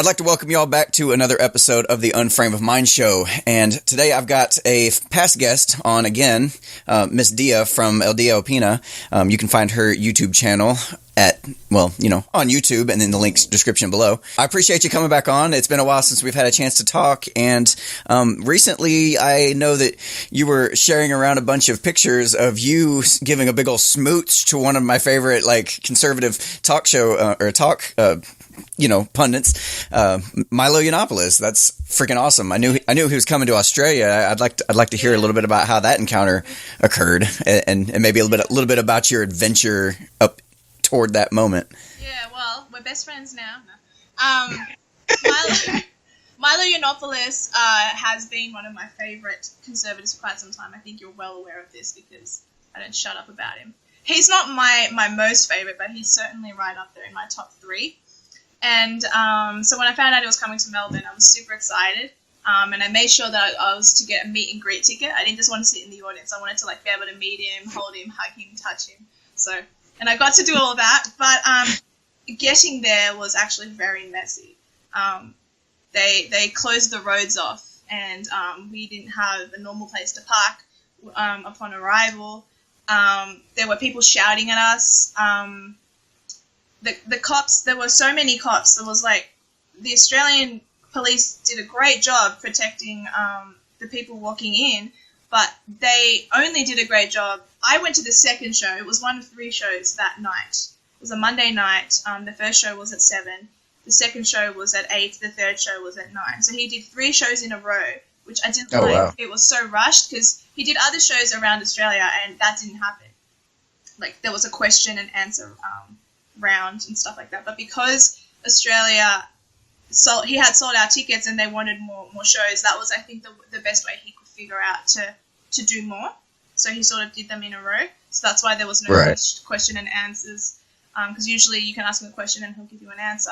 I'd like to welcome you all back to another episode of the Unframe of Mind Show. And today I've got a past guest on again, Miss Dia from Dia Opina. You can find her YouTube channel at, well, you know, on YouTube and in the link's description below. I appreciate you coming back on. It's been a while since we've had a chance to talk. And recently I know that you were sharing around a bunch of pictures of you giving a big old smooch to one of my favorite, like, conservative talk show pundits, Milo Yiannopoulos. That's freaking awesome. I knew he was coming to Australia. I'd like to hear a little bit about how that encounter occurred, and maybe a little bit about your adventure up toward that moment. Yeah, well, we're best friends now. Milo Yiannopoulos has been one of my favorite conservatives for quite some time. I think you're well aware of this because I don't shut up about him. He's not my most favorite, but he's certainly right up there in my top 3. And so when I found out he was coming to Melbourne, I was super excited. And I made sure that I was to get a meet and greet ticket. I didn't just want to sit in the audience. I wanted to be able to meet him, hold him, hug him, touch him. And I got to do all of that. But getting there was actually very messy. They closed the roads off, and we didn't have a normal place to park upon arrival. There were people shouting at us. The cops, there were so many cops. There was the Australian police did a great job protecting the people walking in, but they only did a great job. I went to the second show. It was one of 3 shows that night. It was a Monday night. The first show was at 7. The second show was at 8. The third show was at 9. So he did 3 shows in a row, which I didn't like. Wow. It was so rushed because he did other shows around Australia and that didn't happen. There was a question and answer round and stuff like that, but because Australia he had sold out tickets and they wanted more shows, that was, I think, the best way he could figure out to do more. So he sort of did them in a row. So that's why there was no question and answers, because usually you can ask him a question and he'll give you an answer.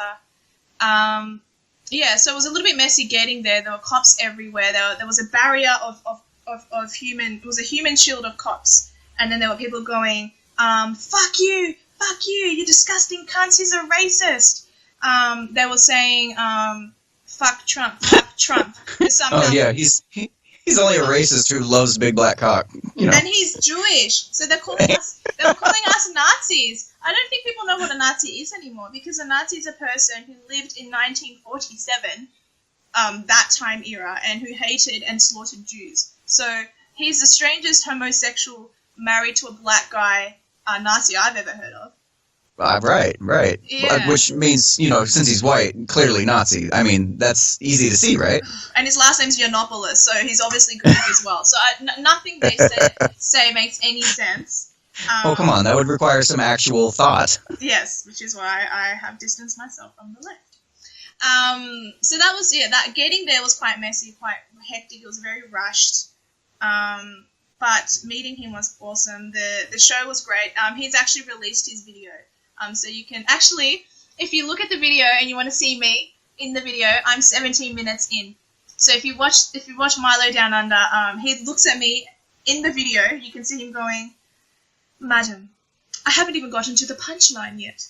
So it was a little bit messy getting there. There were cops everywhere. There was a barrier of human. It was a human shield of cops, and then there were people going, "Fuck you! Fuck you, you disgusting cunts, he's a racist." They were saying, fuck Trump. He's only a racist who loves big black cock. You know. And he's Jewish, so they were calling us Nazis. I don't think people know what a Nazi is anymore, because a Nazi is a person who lived in 1947, that time era, and who hated and slaughtered Jews. So he's the strangest homosexual married to a black guy Nazi I've ever heard of. Right. Yeah. Which means, since he's white, clearly Nazi. I mean, that's easy to see, right? And his last name's Yiannopoulos, so he's obviously Greek as well. So nothing they say makes any sense. Oh, come on, that would require some actual thought. Yes, which is why I have distanced myself from the left. So that was, that getting there was quite messy, quite hectic. It was very rushed. But meeting him was awesome. The show was great. He's actually released his video. So you can actually, if you look at the video and you want to see me in the video, I'm 17 minutes in. So if you watch Milo Down Under, he looks at me in the video. You can see him going, "Madam, I haven't even gotten to the punchline yet."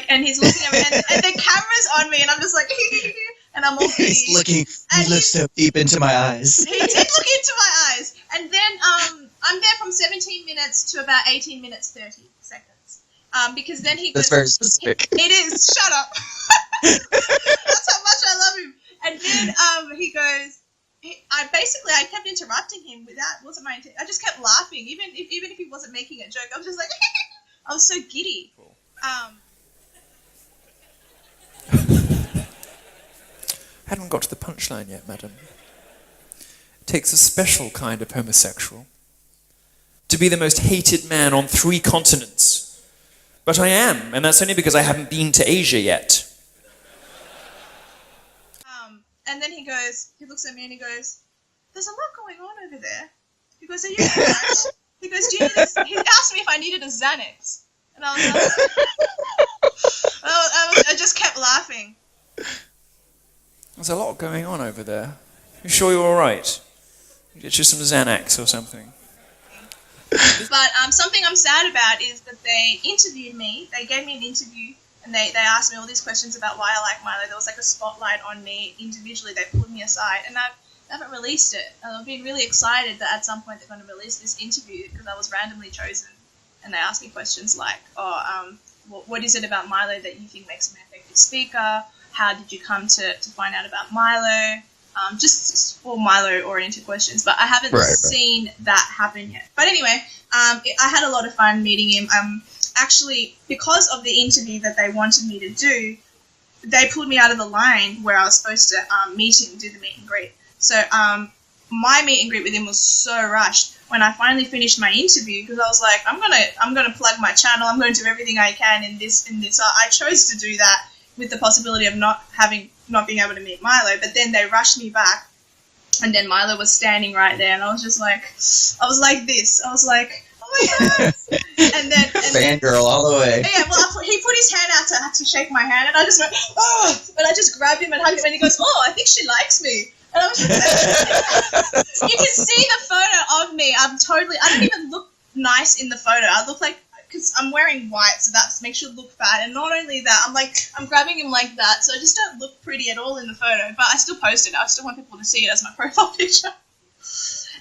And he's looking at me, and the camera's on me, and I'm just like, and I'm all giddy. He looks so deep into my eyes. He did look into my eyes. And then I'm there from 17 minutes to about 18 minutes 30 seconds. Because then he goes... That's very specific. It is. Shut up. That's how much I love him. And then he goes... I kept interrupting him wasn't my intent. I just kept laughing. Even if he wasn't making a joke, I was just like... I was so giddy. Hadn't got to the punchline yet, madam. It takes a special kind of homosexual to be the most hated man on 3 continents. But I am, and that's only because I haven't been to Asia yet. And then he looks at me and he goes, "There's a lot going on over there." He goes, "Are you alright?" He goes, "Do you need a..." He asked me if I needed a Xanax. And I was like, I just kept laughing. There's a lot going on over there. You sure you're alright? Get you some Xanax or something. But something I'm sad about is that they interviewed me. They gave me an interview and they asked me all these questions about why I like Milo. There was like a spotlight on me individually. They pulled me aside, and I haven't released it. I've been really excited that at some point they're going to release this interview because I was randomly chosen, and they asked me questions like, what is it about Milo that you think makes him an effective speaker? How did you come to find out about Milo? Just for Milo-oriented questions, but I haven't seen that happen yet. But anyway, I had a lot of fun meeting him. Actually, because of the interview that they wanted me to do, they pulled me out of the line where I was supposed to meet him, do the meet and greet. So my meet and greet with him was so rushed. When I finally finished my interview, because I was like, I'm gonna plug my channel. I'm going to do everything I can in this. I chose to do that with the possibility of not being able to meet Milo. But then they rushed me back, and then Milo was standing right there, and I was like this. I was like, oh my god! And then fangirl all the way. Yeah, well, he put his hand out to shake my hand, and I just went, oh! And I just grabbed him and hugged him, and he goes, oh, I think she likes me. And I was just like, you can see the photo of me. I don't even look nice in the photo. I look like, because I'm wearing white, so that makes you look fat. And not only that, I'm grabbing him like that, so I just don't look pretty at all in the photo. But I still post it. I still want people to see it as my profile picture.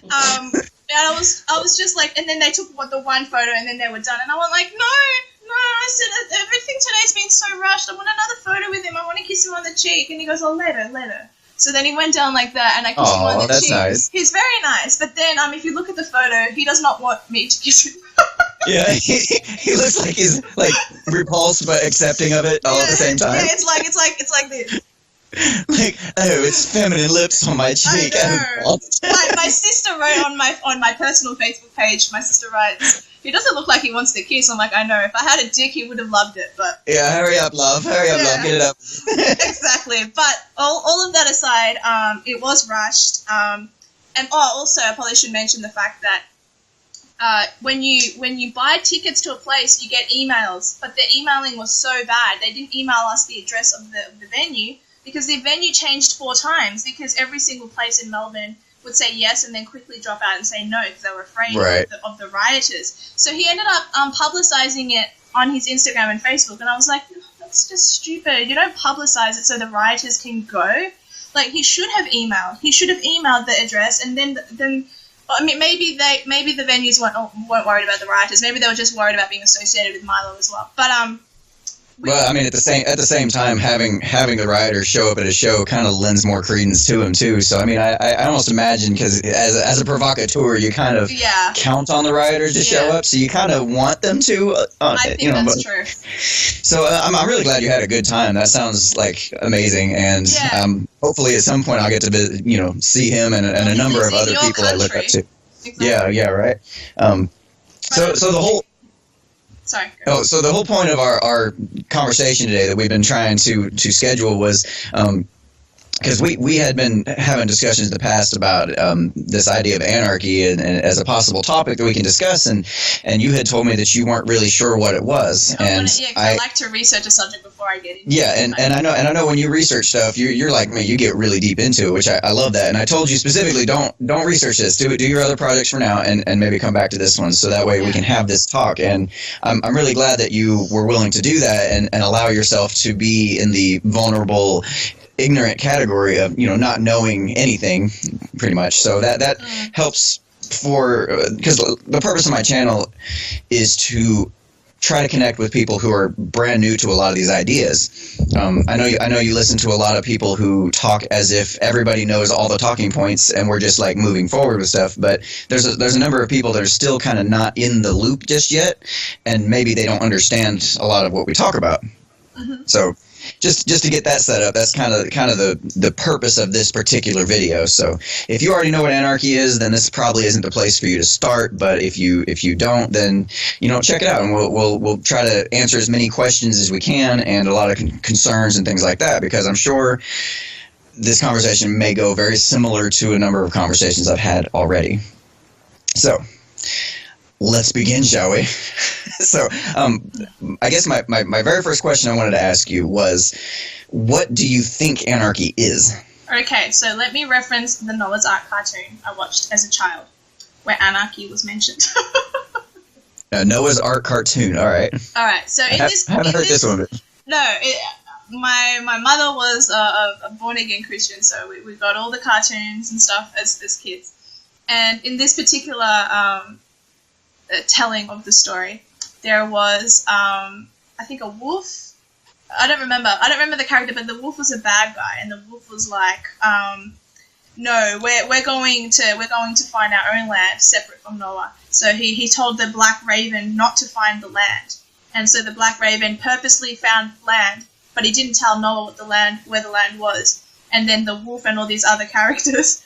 And I was just like, and then they took the one photo, and then they were done, and I went like, no. I said everything today's been so rushed. I want another photo with him. I want to kiss him on the cheek, and he goes, oh, later. So then he went down like that, and I kissed him on the cheek. Nice. He's very nice, but then if you look at the photo, he does not want me to kiss him. Yeah, he looks like he's like repulsed but accepting of it all at the same time. Yeah, it's like this. Like, oh, it's feminine lips on my cheek. I know. My sister wrote on my personal Facebook page. My sister writes, he doesn't look like he wants to kiss. I'm like, I know. If I had a dick, he would have loved it. But yeah, hurry up, love. Love. Get it up. Exactly. But all of that aside, it was rushed. And also, I probably should mention the fact that when you buy tickets to a place, you get emails. But the emailing was so bad. They didn't email us the address of the venue because the venue changed 4 times because every single place in Melbourne would say yes and then quickly drop out and say no because they were afraid of the rioters. So he ended up publicizing it on his Instagram and Facebook, and I was like, that's just stupid. You don't publicize it so the rioters can go. Like, he should have emailed. He should have emailed the address, and then I mean, maybe the venues weren't worried about the rioters. Maybe they were just worried about being associated with Milo as well. But well, I mean, at the same time, having the rioters show up at a show kind of lends more credence to him too. So I mean, I almost imagine, because as a provocateur, you kind of count on the rioters to show up, so you kind of want them to. I think that's true. So I'm really glad you had a good time. That sounds like amazing, and hopefully at some point I'll get to see him and a number of other people I look up to. Exactly. Yeah, right. So the whole. Sorry. Oh, so the whole point of our conversation today that we've been trying to schedule was because we had been having discussions in the past about this idea of anarchy and as a possible topic that we can discuss, and you had told me that you weren't really sure what it was. I like to research a subject before I get into it. Yeah, and I know when you research stuff, you're like me, you get really deep into it, which I love that. And I told you specifically, don't research this. Do your other projects for now, and maybe come back to this one, so that way we can have this talk. And I'm really glad that you were willing to do that and allow yourself to be in the vulnerable, ignorant category of not knowing anything, pretty much. So that helps because the purpose of my channel is to try to connect with people who are brand new to a lot of these ideas. I know you listen to a lot of people who talk as if everybody knows all the talking points and we're just like moving forward with stuff, but there's a number of people that are still kind of not in the loop just yet, and maybe they don't understand a lot of what we talk about. So just to get that set up, that's kind of the purpose of this particular video. So if you already know what anarchy is, then this probably isn't the place for you to start. But if you don't, then check it out, and we'll try to answer as many questions as we can and a lot of concerns and things like that, because I'm sure this conversation may go very similar to a number of conversations I've had already. So let's begin, shall we? So, I guess my very first question I wanted to ask you was, what do you think anarchy is? Okay, so let me reference the Noah's Ark cartoon I watched as a child, where anarchy was mentioned. Noah's Ark cartoon, all right. All right, so I haven't heard this one. No, my mother was a born-again Christian, so we got all the cartoons and stuff as kids. And in this particular telling of the story, there was, I think, a wolf. I don't remember the character, but the wolf was a bad guy, and the wolf was like, no, we're going to find our own land separate from Noah. So he told the Black Raven not to find the land. And so the Black Raven purposely found land, but he didn't tell Noah where the land was. And then the wolf and all these other characters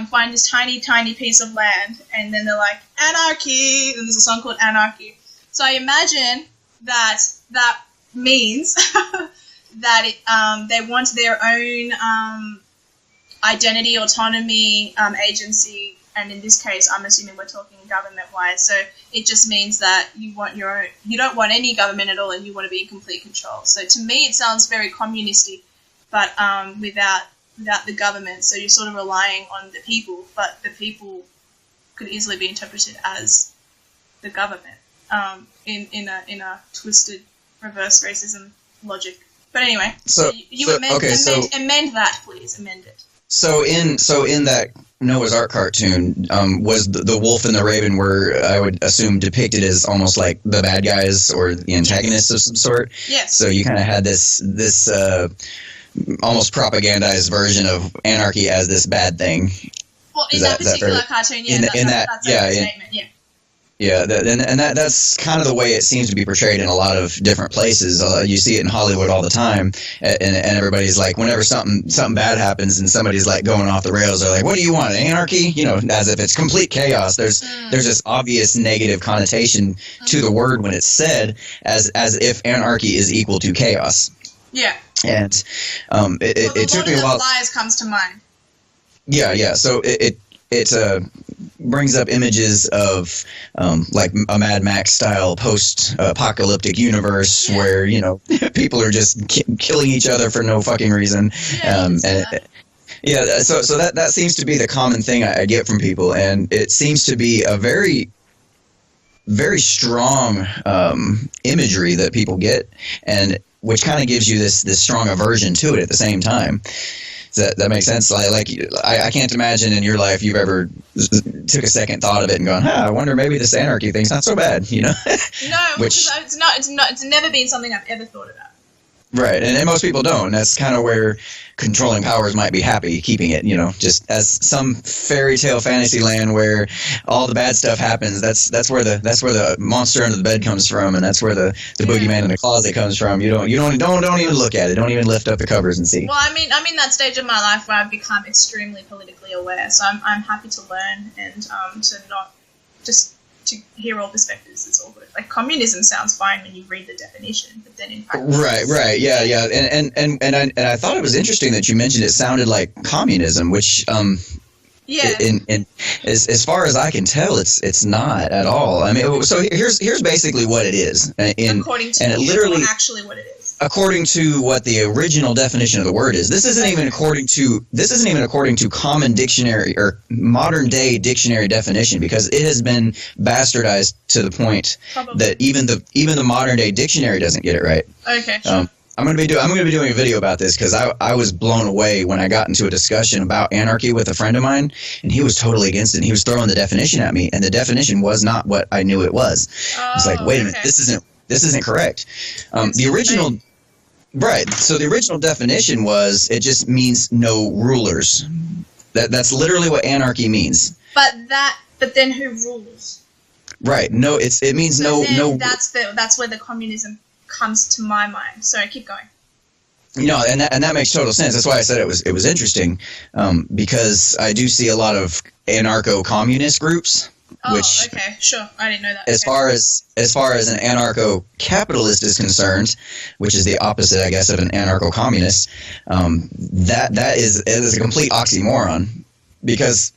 find this tiny, tiny piece of land, and then they're like, anarchy! And there's a song called Anarchy. So I imagine that means that they want their own identity, autonomy, agency, and in this case, I'm assuming we're talking government-wise. So it just means that you want your own. You don't want any government at all, and you want to be in complete control. So to me, it sounds very communisty, but without the government. So you're sort of relying on the people, but the people could easily be interpreted as the government in a twisted reverse racism logic. But anyway, amend that, please. Amend it. So in that Noah's Ark cartoon, was the wolf and the raven were, I would assume, depicted as almost like the bad guys or the antagonists of some sort? Yes. So you kind of had this almost propagandized version of anarchy as this bad thing. Well, in that particular cartoon, that's a statement, yeah. Yeah, that's kind of the way it seems to be portrayed in a lot of different places. You see it in Hollywood all the time, and everybody's like, whenever something bad happens and somebody's like going off the rails, they're like, "What do you want? Anarchy?" You know, as if it's complete chaos. There's this obvious negative connotation to the word when it's said, as if anarchy is equal to chaos. Yeah. And it took me a while. Lies comes to mind. Yeah. So it brings up images of like a Mad Max style post-apocalyptic universe where, you know, people are just killing each other for no fucking reason. So that seems to be the common thing I get from people, and it seems to be a very, very strong imagery that people get, and which kind of gives you this strong aversion to it at the same time. That makes sense. I can't imagine in your life you've ever took a second thought of it and gone, I wonder maybe this anarchy thing's not so bad, you know? No, it's not. It's never been something I've ever thought about. Right, and most people don't. That's kind of where controlling powers might be happy keeping it, you know, just as some fairy tale fantasy land where all the bad stuff happens. That's where the monster under the bed comes from, and that's where the boogeyman in the closet comes from. You don't even look at it. Don't even lift up the covers and see. Well, I'm in that stage of my life where I've become extremely politically aware, so I'm happy to learn and to not just to hear all perspectives. It's all good. Like, communism sounds fine when you read the definition, but then in practice, right, yeah, and I thought it was interesting that you mentioned it sounded like communism, which as far as I can tell, it's not at all. I mean, so here's basically what it is, according to actually what it is. According to what the original definition of the word is. This isn't even according to common dictionary or modern day dictionary definition, because it has been bastardized to the point that even the modern day dictionary doesn't get it right. Okay, sure. I'm gonna be doing a video about this because I was blown away when I got into a discussion about anarchy with a friend of mine, and he was totally against it. And he was throwing the definition at me, and the definition was not what I knew it was. I was like, wait a minute, this isn't correct. The original. Right. So the original definition was it just means no rulers. That's literally what anarchy means. But then who rules? Right. No, it means no. That's where the communism comes to my mind. So keep going. You know, and that makes total sense. That's why I said it was interesting, because I do see a lot of anarcho-communist groups. Which, okay, sure. I didn't know that. As far as an anarcho-capitalist is concerned, which is the opposite, I guess, of an anarcho-communist, that is a complete oxymoron, because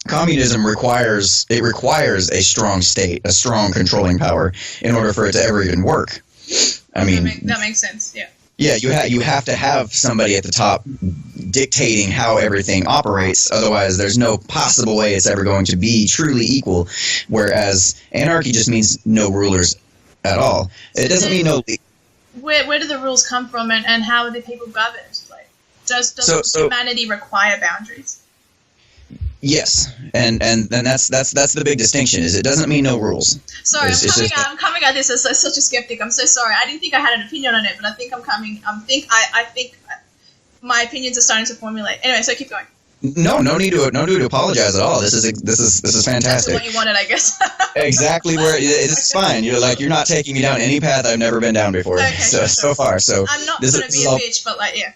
communism requires a strong state, a strong controlling power, in order for it to ever even work. I mean, that makes sense. Yeah. Yeah, you have to have somebody at the top dictating how everything operates. Otherwise, there's no possible way it's ever going to be truly equal. Whereas anarchy just means no rulers at all. It doesn't mean no. where do the rules come from, and how are the people governed? Like, does humanity require boundaries? Yes, and that's the big distinction. Is it doesn't mean no rules. Sorry, I'm coming at this as such a skeptic. I'm so sorry. I didn't think I had an opinion on it, but I think I think my opinions are starting to formulate. Anyway, so keep going. No need to apologize at all. This is fantastic. That's what you wanted, I guess. Exactly where it's fine. You're not taking me down any path I've never been down before. Okay, so far. So I'm not gonna be a bitch, but like, yeah.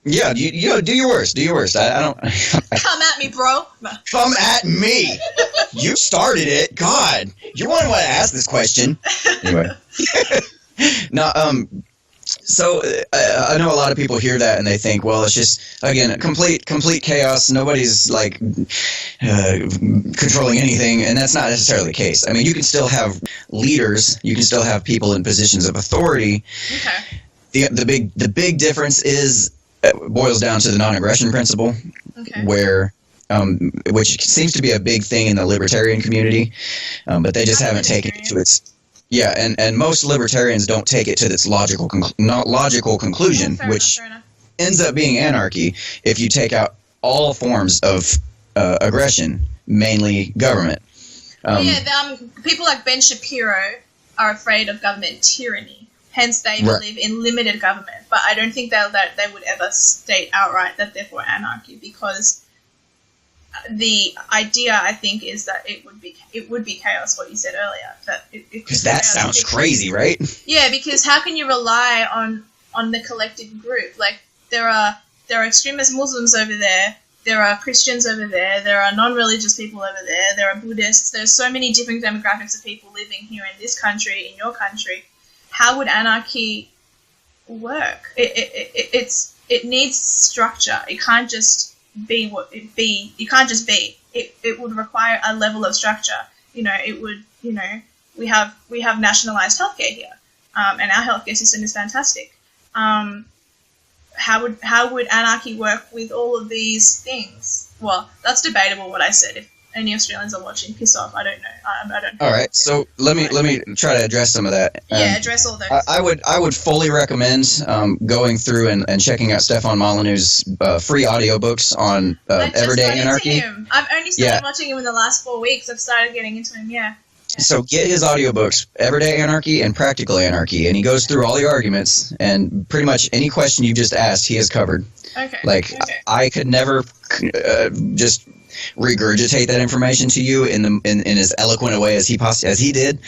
Yeah, you do your worst. Do your worst. I don't. Come at me, bro. No. Come at me. You started it. God, you're one who asked this question. Anyway. No. So I know a lot of people hear that and they think, well, it's just again complete chaos. Nobody's like controlling anything, and that's not necessarily the case. I mean, you can still have leaders. You can still have people in positions of authority. Okay. The big difference is. Boils down to the non-aggression principle, okay. where which seems to be a big thing in the libertarian community, but they just haven't taken it to its and most libertarians don't take it to its logical conclusion, which ends up being anarchy if you take out all forms of aggression, mainly government. People like Ben Shapiro are afraid of government tyranny. Hence, they believe in limited government. But I don't think that they would ever state outright that they're for anarchy, because the idea, I think, is that it would be chaos. What you said earlier, because that sounds crazy, right? Yeah, because how can you rely on the collective group? Like there are extremist Muslims over there. There are Christians over there. There are non-religious people over there. There are Buddhists. There's so many different demographics of people living here in this country, in your country. How would anarchy work? It needs structure. It can't just be what it be. It can't just be. It would require a level of structure. It would. We have nationalized healthcare here, and our healthcare system is fantastic. How would anarchy work with all of these things? Well, that's debatable. What I said. If any Australians are watching, piss off. I don't know. I don't know. All right, so let me try to address some of that. Address all those. I would fully recommend going through and checking out Stefan Molyneux's free audiobooks on Everyday Anarchy. I've only started watching him in the last 4 weeks. I've started getting into him. Yeah. So get his audiobooks, Everyday Anarchy and Practical Anarchy, and he goes through all the arguments, and pretty much any question you just asked, he has covered. Okay. I could never just regurgitate that information to you in as eloquent a way as he did,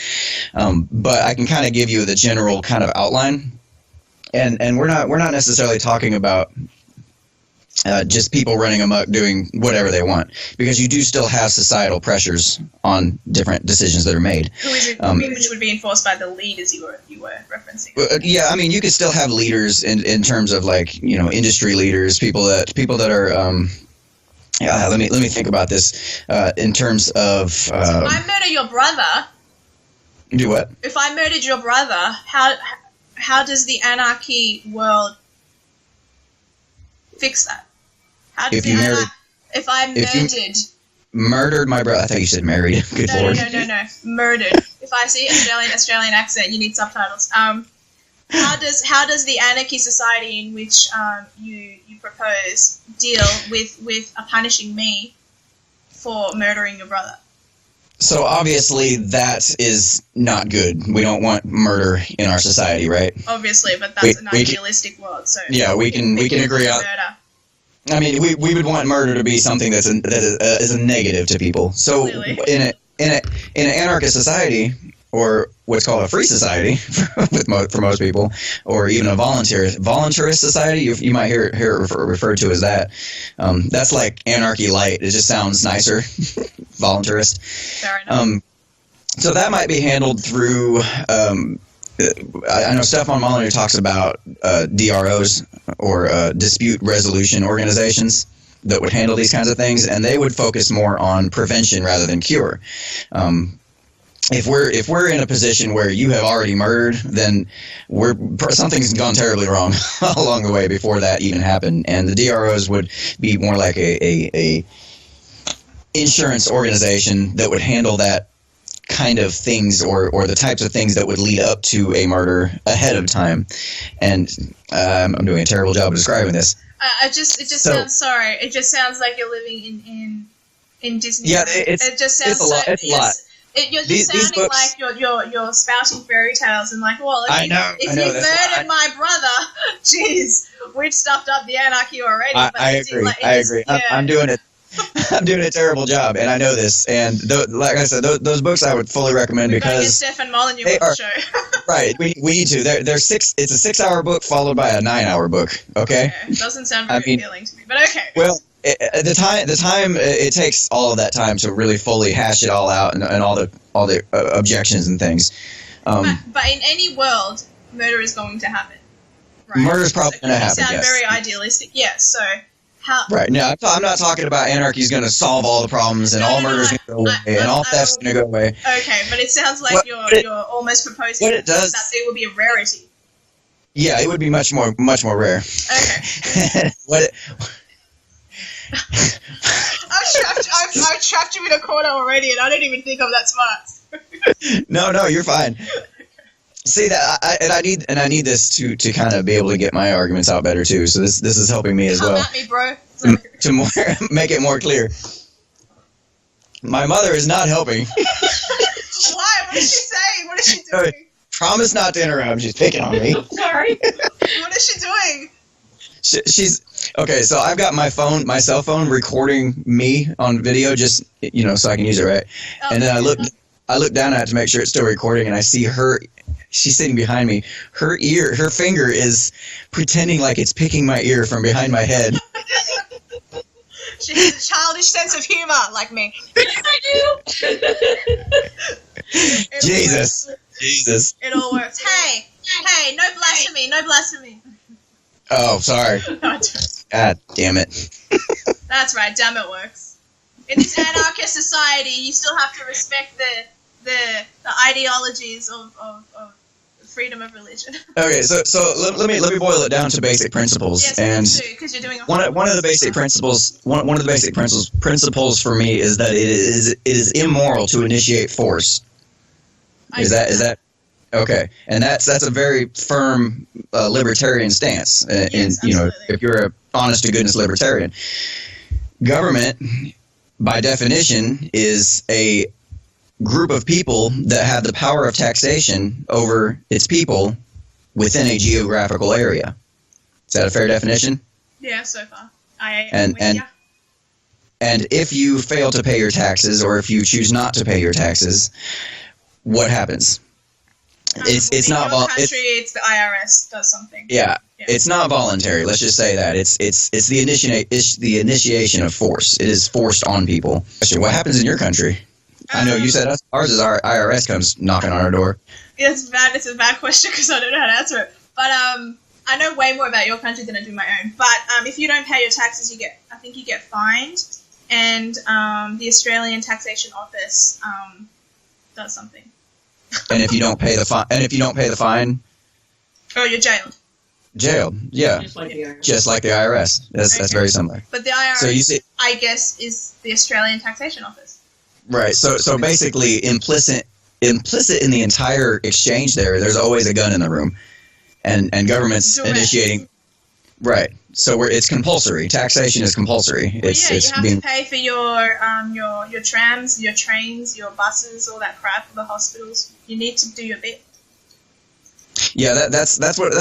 but I can kind of give you the general kind of outline, and we're not necessarily talking about just people running amok doing whatever they want, because you do still have societal pressures on different decisions that are made. Which would be enforced by the leaders you were referencing. I mean, you could still have leaders in terms of industry leaders, people that are. Let me think about this in terms of. If I murder your brother. Do what? If I murdered your brother, how does the anarchy world fix that? How does if I murdered my brother, I thought you said married. Good Lord. No. Murdered. If I see Australian accent, you need subtitles. How does the anarchy society in which you propose deal with punishing me for murdering your brother? So obviously that is not good. We don't want murder in our society, right? Obviously, but that's an idealistic world. So yeah, we can agree on. Murder. I mean, we would want murder to be something that is a negative to people. So in an anarchist society, or what's called a free society for most people, or even a voluntarist society, you might hear it referred to as that. That's like anarchy light. It just sounds nicer, voluntarist. Fair enough. So that might be handled through. I know Stefan Molyneux talks about DROs, or dispute resolution organizations, that would handle these kinds of things, and they would focus more on prevention rather than cure. If we're in a position where you have already murdered, then something's gone terribly wrong along the way before that even happened, and the DROs would be more like a insurance organization that would handle that kind of things or the types of things that would lead up to a murder ahead of time. And I'm doing a terrible job of describing this. It just sounds like you're living in Disney. Yeah, it just sounds it's a lot. It's a lot. You're just sounding like you're spouting fairy tales and like, well, if you murdered my brother, jeez, we've stuffed up the anarchy already. I agree. Yeah. I'm doing it. I'm doing a terrible job, and I know this. And like I said, those books I would fully recommend because get Stefan Molyneux on the show. Right, we need to. They're 6. It's a 6-hour book followed by a 9-hour book. Okay. Doesn't sound very appealing to me, but okay. Well, the time it takes all of that time to really fully hash it all out and all the objections and things. But in any world, murder is going to happen. Right? Murder is probably going to happen. You sound yes. very idealistic. Yes. So. Right. No, I'm not talking about anarchy is going to solve all the problems and all murder is going to go away and all theft's going to go away. Okay, but it sounds like you're almost proposing that it will be a rarity. Yeah, it would be much more rare. Okay. I've trapped you in a corner already, and I don't even think I'm that smart. No, you're fine. See that, I need this to kind of be able to get my arguments out better too. So this is helping me as well. Come at me, bro. To make it more clear. My mother is not helping. Why? What is she saying? What is she doing? Promise not to interrupt. She's picking on me. Sorry. What is she doing? She's okay. So I've got my cell phone recording me on video, just so I can use it, right? And then I look down at it to make sure it's still recording, and I see her. She's sitting behind me. Her finger is pretending like it's picking my ear from behind my head. She has a childish sense of humor, like me. Yes, I do. Jesus. It all works. Hey, no blasphemy. Oh, sorry. God damn it. That's right, damn it works. In this anarchist society, you still have to respect the ideologies of freedom of religion. Okay, so let me boil it down to basic principles. Yes, and because you're doing one of the basic principles. One of the basic principles for me is that it is immoral to initiate force. Is that okay? And that's a very firm libertarian stance. Yes, if you're a honest to goodness libertarian, government by definition is a group of people that have the power of taxation over its people within a geographical area. Is that a fair definition? Yeah, so far. And if you fail to pay your taxes, or if you choose not to pay your taxes, what happens? It's not it's the IRS does something. Yeah, it's not voluntary. Let's just say that it's the initiation of force. It is forced on people. What happens in your country? I know you said ours is our IRS comes knocking on our door. Yeah, it's bad. It's a bad question because I don't know how to answer it. But I know way more about your country than I do my own. But if you don't pay your taxes, I think you get fined, and the Australian Taxation Office does something. And if you don't pay the fine, oh, you're jailed. Jailed, yeah. Just like the IRS. That's very similar. But the IRS, so you see, I guess, is the Australian Taxation Office. Right. So basically, implicit in the entire exchange there's always a gun in the room, and government's initiating. Right. So it's compulsory. Taxation is compulsory. You have to pay for your trams, your trains, your buses, all that crap, the hospitals. You need to do your bit. Yeah, that's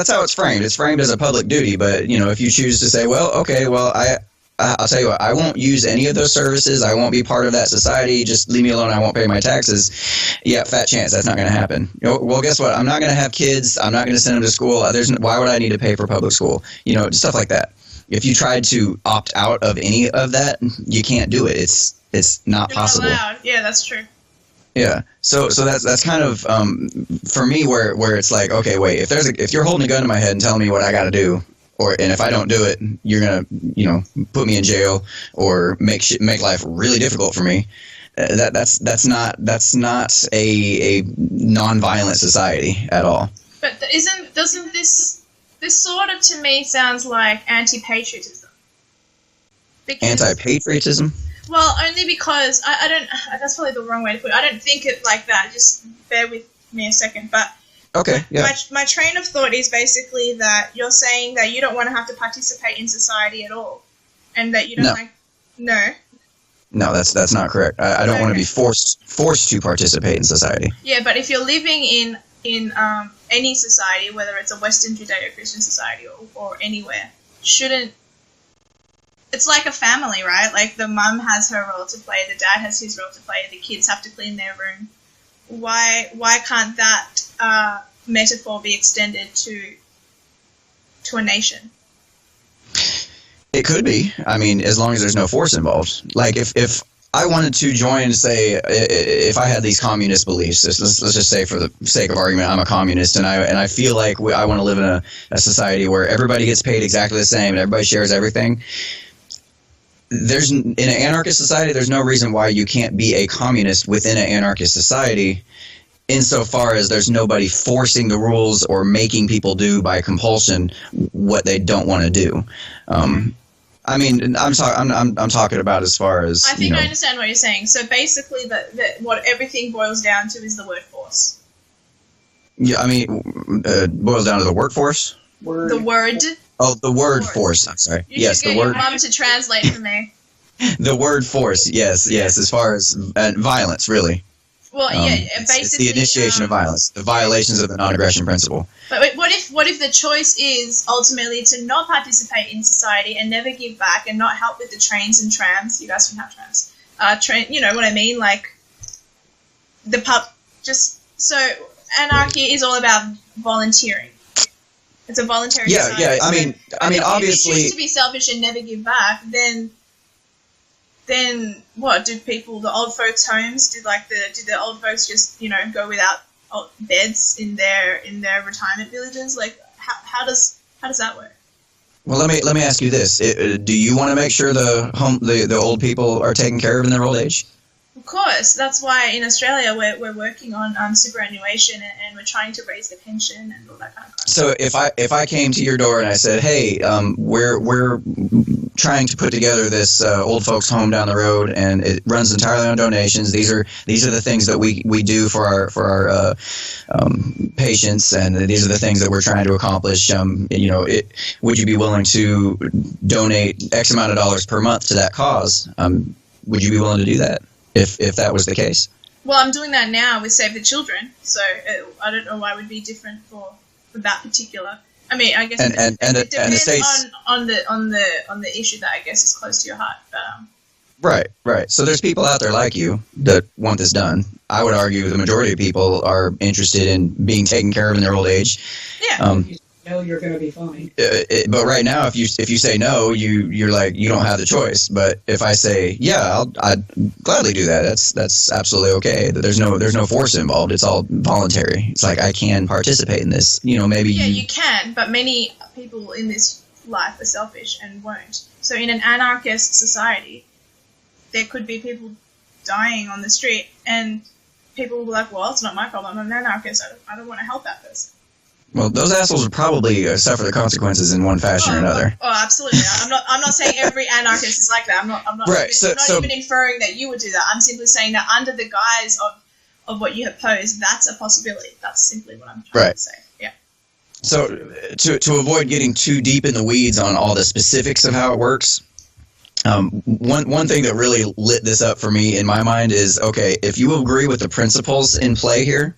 how it's framed. It's framed as a public duty, but if you choose to say, I'll tell you what, I won't use any of those services. I won't be part of that society. Just leave me alone. I won't pay my taxes. Yeah, fat chance that's not going to happen. Well, guess what? I'm not going to have kids. I'm not going to send them to school. Why would I need to pay for public school? Stuff like that. If you tried to opt out of any of that, you can't do it. It's not possible. Not allowed. Yeah, that's true. Yeah. So that's kind of for me where it's like, okay, wait, if you're holding a gun to my head and telling me what I got to do. And if I don't do it, you're gonna, put me in jail or make life really difficult for me. That's not a non-violent society at all. But doesn't this sort of to me sounds like anti-patriotism? Anti-patriotism? Well, only because I don't. That's probably the wrong way to put it. I don't think it like that. Just bear with me a second. But okay, yeah. My train of thought is basically that you're saying that you don't want to have to participate in society at all, and that you don't like. No. No, that's not correct. I don't want to be forced to participate in society. Yeah, but if you're living in any society, whether it's a Western Judeo-Christian society or anywhere, shouldn't. It's like a family, right? Like the mum has her role to play, the dad has his role to play, the kids have to clean their room. Why can't that metaphor be extended to a nation? It could be. I mean, as long as there's no force involved. Like if I wanted to join, say, if I had these communist beliefs, let's just say for the sake of argument, I'm a communist, and I feel like I want to live in a society where everybody gets paid exactly the same and everybody shares everything. In an anarchist society, there's no reason why you can't be a communist within an anarchist society, insofar as there's nobody forcing the rules or making people do by compulsion what they don't want to do. I mean, I'm talking about as far as. I think I understand what you're saying. So basically, that what everything boils down to is the word force. Yeah, I mean, boils down to the workforce. The word. Oh, the word force. I'm sorry. Yes, the word. Your mom to translate for me. The word force. Yes. As far as violence, really. Well, basically, it's the initiation of violence, the violations of the non-aggression principle. But wait, what if the choice is ultimately to not participate in society and never give back and not help with the trains and trams? You guys don't have trams. You know what I mean? Like the so anarchy is all about volunteering. It's a voluntary society. Yeah. I mean, obviously, if you choose to be selfish and never give back, then what do the old folks' homes? Did the old folks just go without beds in their retirement villages? Like how does that work? Well, let me ask you this: do you want to make sure the old people are taken care of in their old age? Of course, that's why in Australia we're working on superannuation and we're trying to raise the pension and all that kind of stuff. So if I came to your door and I said, hey, we're trying to put together this old folks home down the road and it runs entirely on donations. These are the things that we do for our patients, and these are the things that we're trying to accomplish. Would you be willing to donate X amount of dollars per month to that cause? Would you be willing to do that? If that was the case. Well, I'm doing that now with Save the Children, so I don't know why it would be different for that particular. I mean, I guess it depends on the issue that I guess is close to your heart. But, Right. So there's people out there like you that want this done. I would argue the majority of people are interested in being taken care of in their old age. Yeah. You're going to be fine. But right now, if you say no, you're like, you don't have the choice. But if I say I'd gladly do that. That's absolutely okay. There's no force involved. It's all voluntary. It's like I can participate in this. Maybe. Yeah, you can, but many people in this life are selfish and won't. So in an anarchist society, there could be people dying on the street, and people will be like, "Well, it's not my problem. I'm an anarchist. I don't want to help that person." Well, those assholes would probably suffer the consequences in one fashion or another. Oh, absolutely. I'm not saying every anarchist is like that. I'm not right. Even inferring that you would do that. I'm simply saying that under the guise of what you have posed, that's a possibility. That's simply what I'm trying to say. Yeah. So to avoid getting too deep in the weeds on all the specifics of how it works, one thing that really lit this up for me in my mind is, okay, if you agree with the principles in play here,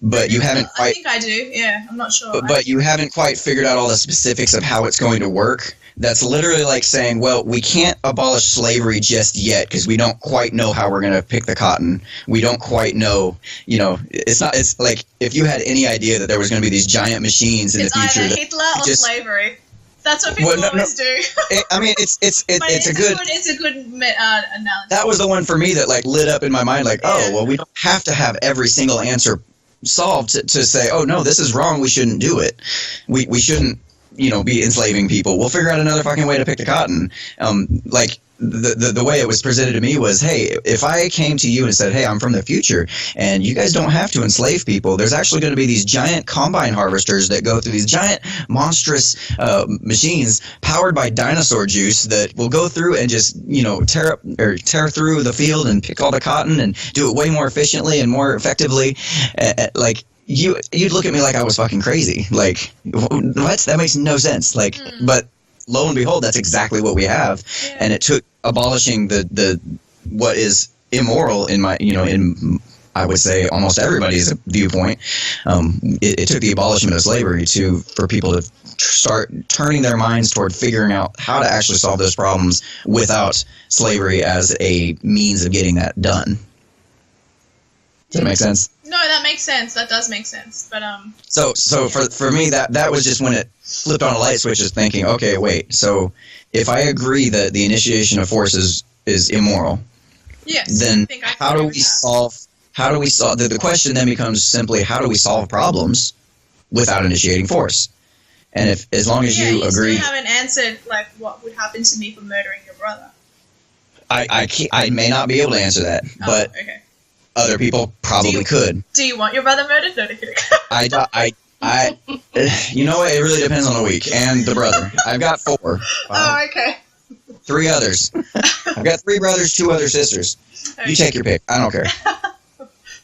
but you haven't quite... I think I do, yeah. I'm not sure. But you haven't quite figured out all the specifics of how it's going to work. That's literally like saying, well, we can't abolish slavery just yet because we don't quite know how we're going to pick the cotton. We don't quite know, it's like if you had any idea that there was going to be these giant machines in the future... It's either Hitler or slavery. That's what people always do. I mean, it's a good analogy. That was the one for me that lit up in my mind, we don't have to have every single answer solved to say, oh no, this is wrong, we shouldn't do it. We shouldn't, be enslaving people. We'll figure out another fucking way to pick the cotton. the way it was presented to me was, hey, if I came to you and said, hey, I'm from the future, and you guys don't have to enslave people, there's actually going to be these giant combine harvesters that go through these giant monstrous machines powered by dinosaur juice that will go through and just, tear through the field and pick all the cotton and do it way more efficiently and more effectively. Like, you'd look at me like I was fucking crazy. Like, what? That makes no sense. Like, but lo and behold, that's exactly what we have. Yeah. And it took abolishing the what is immoral in my, in I would say almost everybody's viewpoint. It took the abolishment of slavery for people to start turning their minds toward figuring out how to actually solve those problems without slavery as a means of getting that done. Does that make sense? No, that makes sense. That does make sense. But So for me, that was just when it flipped on a light switch, is thinking, okay, wait. So if I agree that the initiation of force is immoral, yes, then how do we solve? The question then becomes simply, how do we solve problems without initiating force? And as long as you agree, still haven't answered like what would happen to me for murdering your brother. I may not be able to answer that, but okay. Other people probably could. Do you want your brother murdered? No, kidding. You know what? It really depends on the week and the brother. I've got 4. Oh, okay. 3 others. I've got 3 brothers, 2 other sisters. Okay. You take your pick. I don't care.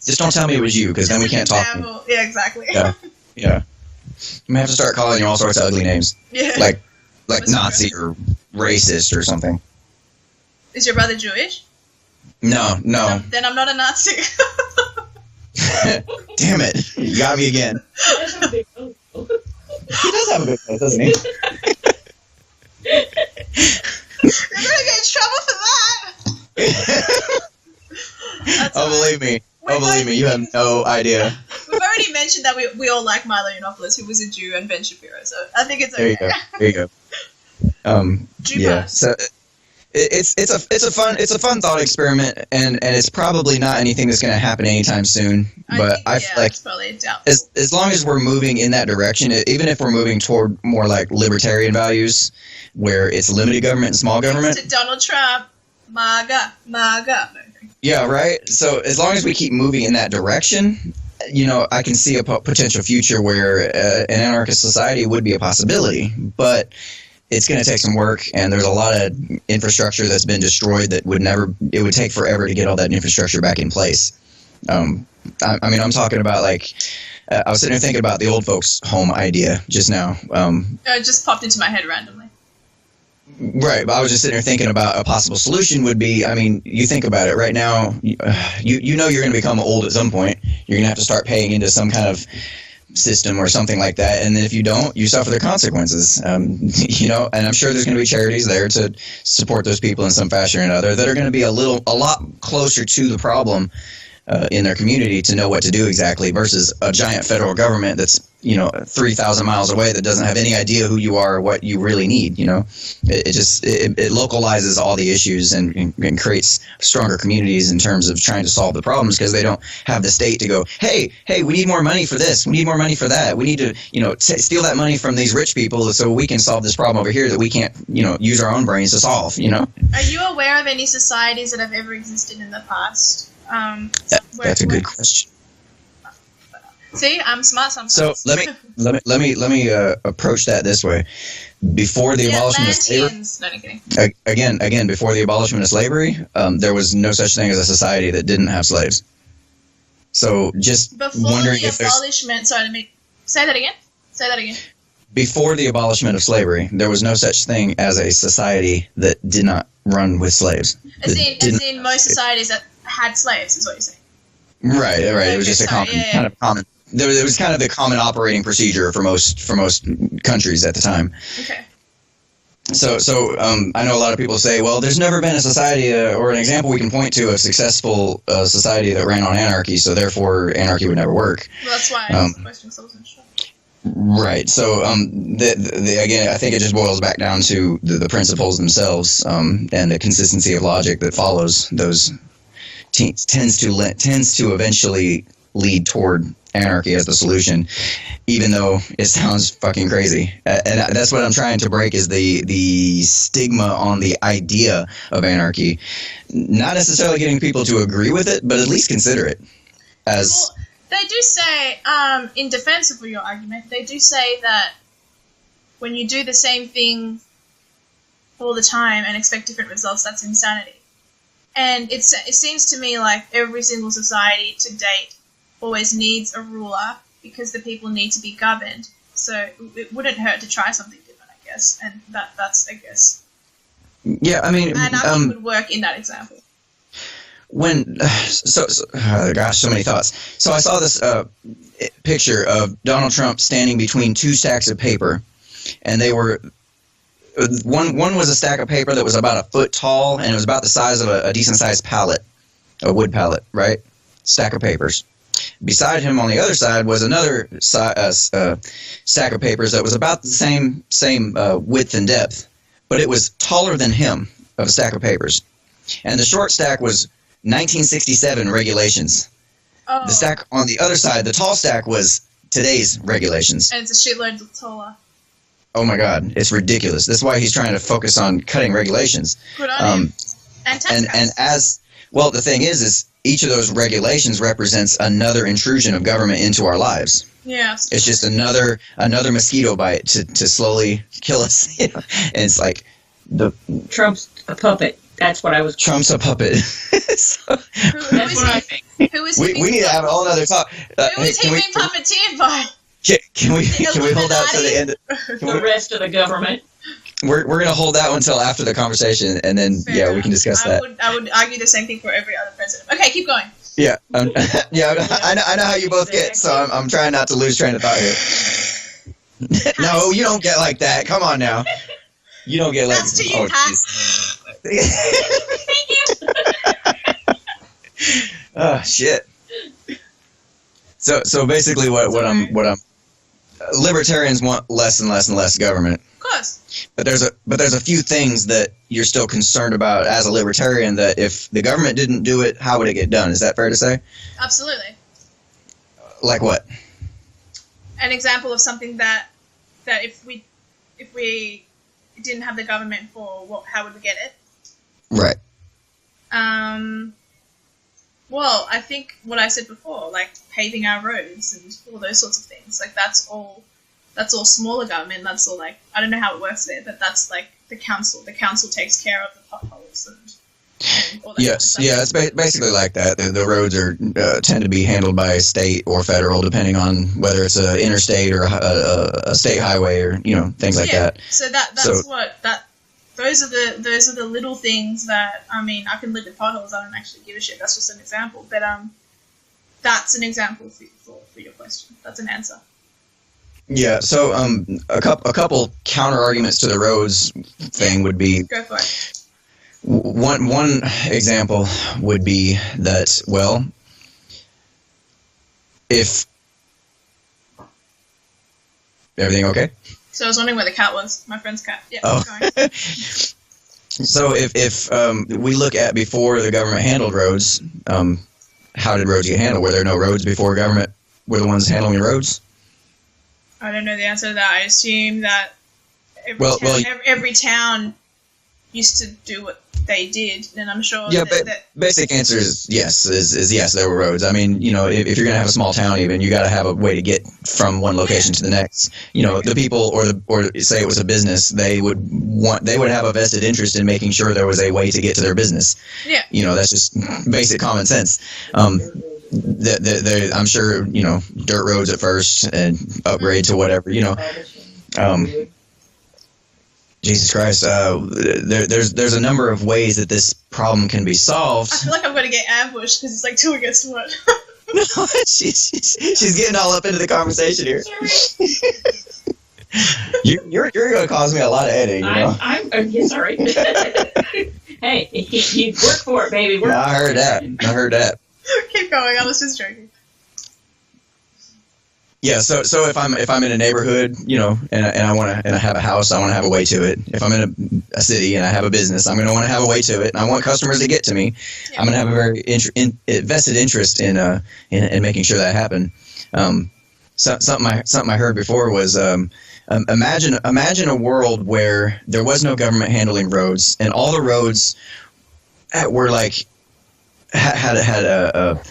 Just don't tell me it was you, because then we can't talk. Yeah, exactly. Yeah. I'm gonna have to start calling you all sorts of ugly names. Yeah. Like Nazi or racist or something. Is your brother Jewish? No. Then I'm not a Nazi. Damn it. You got me again. He does have a big nose, doesn't he? You're going to get in trouble for that. Believe me. Believe me. You have no idea. We've already mentioned that we all like Milo Yiannopoulos, who was a Jew, and Ben Shapiro, so I think it's okay. There you go. Yeah. So it's a fun thought experiment, and it's probably not anything that's going to happen anytime soon. But I feel like it's probably a doubt. As long as we're moving in that direction, even if we're moving toward more like libertarian values, where it's limited government and small government. To Donald Trump, MAGA. Yeah, right. So as long as we keep moving in that direction, I can see a potential future where an anarchist society would be a possibility, but it's going to take some work, and there's a lot of infrastructure that's been destroyed that it would take forever to get all that infrastructure back in place. I'm talking about I was sitting there thinking about the old folks' home idea just now. It just popped into my head randomly. Right, but I was just sitting there thinking about a possible solution would be, you think about it right now, you're going to become old at some point. You're going to have to start paying into some kind of system or something like that, and then if you don't, you suffer the consequences. And I'm sure there's going to be charities there to support those people in some fashion or another that are going to be a lot closer to the problem in their community to know what to do exactly, versus a giant federal government that's 3,000 miles away that doesn't have any idea who you are or what you really need. It localizes all the issues and creates stronger communities in terms of trying to solve the problems, because they don't have the state to go, hey, we need more money for this, we need more money for that, we need to steal that money from these rich people so we can solve this problem over here that we can't use our own brains to solve. Are you aware of any societies that have ever existed in the past? That's a good question. See, I'm smart sometimes. So let me approach that this way. Before the abolishment of slavery, again, before the abolishment of slavery, there was no such thing as a society that didn't have slaves. So just wondering if there's say that again. Before the abolishment of slavery, there was no such thing as a society that did not run with slaves. As in most societies that had slaves, is what you're saying. Right. It was just a common. There was kind of the common operating procedure for most countries at the time. Okay. So I know a lot of people say, well, there's never been a society or an example we can point to of successful society that ran on anarchy, so therefore anarchy would never work. Well, that's why I asked the question, so I wasn't sure. Right. So again, I think it just boils back down to the principles themselves, and the consistency of logic that follows those tends to eventually lead toward anarchy as the solution, even though it sounds fucking crazy. And that's what I'm trying to break, is the stigma on the idea of anarchy. Not necessarily getting people to agree with it, but at least consider it. As Well, they do say, in defense of your argument, they do say that when you do the same thing all the time and expect different results, that's insanity. And it seems to me like every single society to date always needs a ruler because the people need to be governed. So it wouldn't hurt to try something different, I guess. And that's, I guess. yeah, I mean, Anarchy would work in that example. Gosh, so many thoughts. So I saw this picture of Donald Trump standing between two stacks of paper, and they were one was a stack of paper that was about a foot tall, and it was about the size of a decent sized pallet, a wood pallet, right? Stack of papers. Beside him on the other side was another stack of papers that was about the same width and depth, but it was taller than him, of a stack of papers. And the short stack was 1967 regulations. Oh. The stack on the other side, the tall stack, was today's regulations. And it's a shitload taller. Oh my God, it's ridiculous. That's why he's trying to focus on cutting regulations. Good on him. And tax and cuts. as well, the thing is each of those regulations represents another intrusion of government into our lives. Yeah. It's just another mosquito bite to slowly kill us. You know? And it's like Trump's a puppet. That's what I was. Trump's a puppet. So, That's what I think. Who is we need to have a whole other talk. Who is he being puppeteered by? Can we hold that to the end? The rest of the government. We're going to hold that one until after the conversation, and then Fair we can discuss that. I would argue the same thing for every other president. Okay, keep going. Yeah, I know how you both get, so I'm trying not to lose train of thought here. No, you don't get like that. Come on now. You don't get like. That's to you, Hats. Oh shit. So basically, what I'm libertarians want less and less and less government. Of course. But there's a few things that you're still concerned about as a libertarian, that if the government didn't do it, how would it get done? Is that fair to say? Absolutely. Like what? An example of something that if we didn't have the government for how would we get it? Right. Well, I think what I said before, like paving our roads and all those sorts of things, like that's all smaller government. That's all like, I don't know how it works there, but that's like the council. The council takes care of the potholes and all that. Yes, kind of stuff. it's basically like that. The roads are tend to be handled by state or federal, depending on whether it's an interstate or a state highway, or things like that. So those are the little things that, I mean, I can live with potholes. I don't actually give a shit. That's just an example, but that's an example for your question. That's an answer. Yeah. So a couple counter arguments to the roads thing would be. Go for it. One example would be that, well, if everything okay? So I was wondering where the cat was. My friend's cat. Yeah. Oh. Going. So if we look at before the government handled roads, how did roads get handled? Were there no roads before government were the ones handling roads? I don't know the answer to that. I assume that every town used to do what they did, and I'm sure. Yeah, basic answer is yes. Is yes, there were roads. I mean, if you're gonna have a small town, even you got to have a way to get from one location to the next. The people or say it was a business, they would have a vested interest in making sure there was a way to get to their business. Yeah. That's just basic common sense. I'm sure dirt roads at first and upgrade to whatever. Jesus Christ, there's a number of ways that this problem can be solved. I feel like I'm going to get ambushed because it's like 2 against 1. No, she's getting all up into the conversation here. You're going to cause me a lot of headache, I'm sorry. Hey, you work for it, baby. No, I heard that. Keep going. I was just joking. Yeah, so if I'm in a neighborhood, and I have a house, I want to have a way to it. If I'm in a city and I have a business, I'm going to want to have a way to it, and I want customers to get to me. Yeah. I'm going to have a very vested interest in making sure that happen. Something I heard before was imagine a world where there was no government handling roads, and all the roads were like had a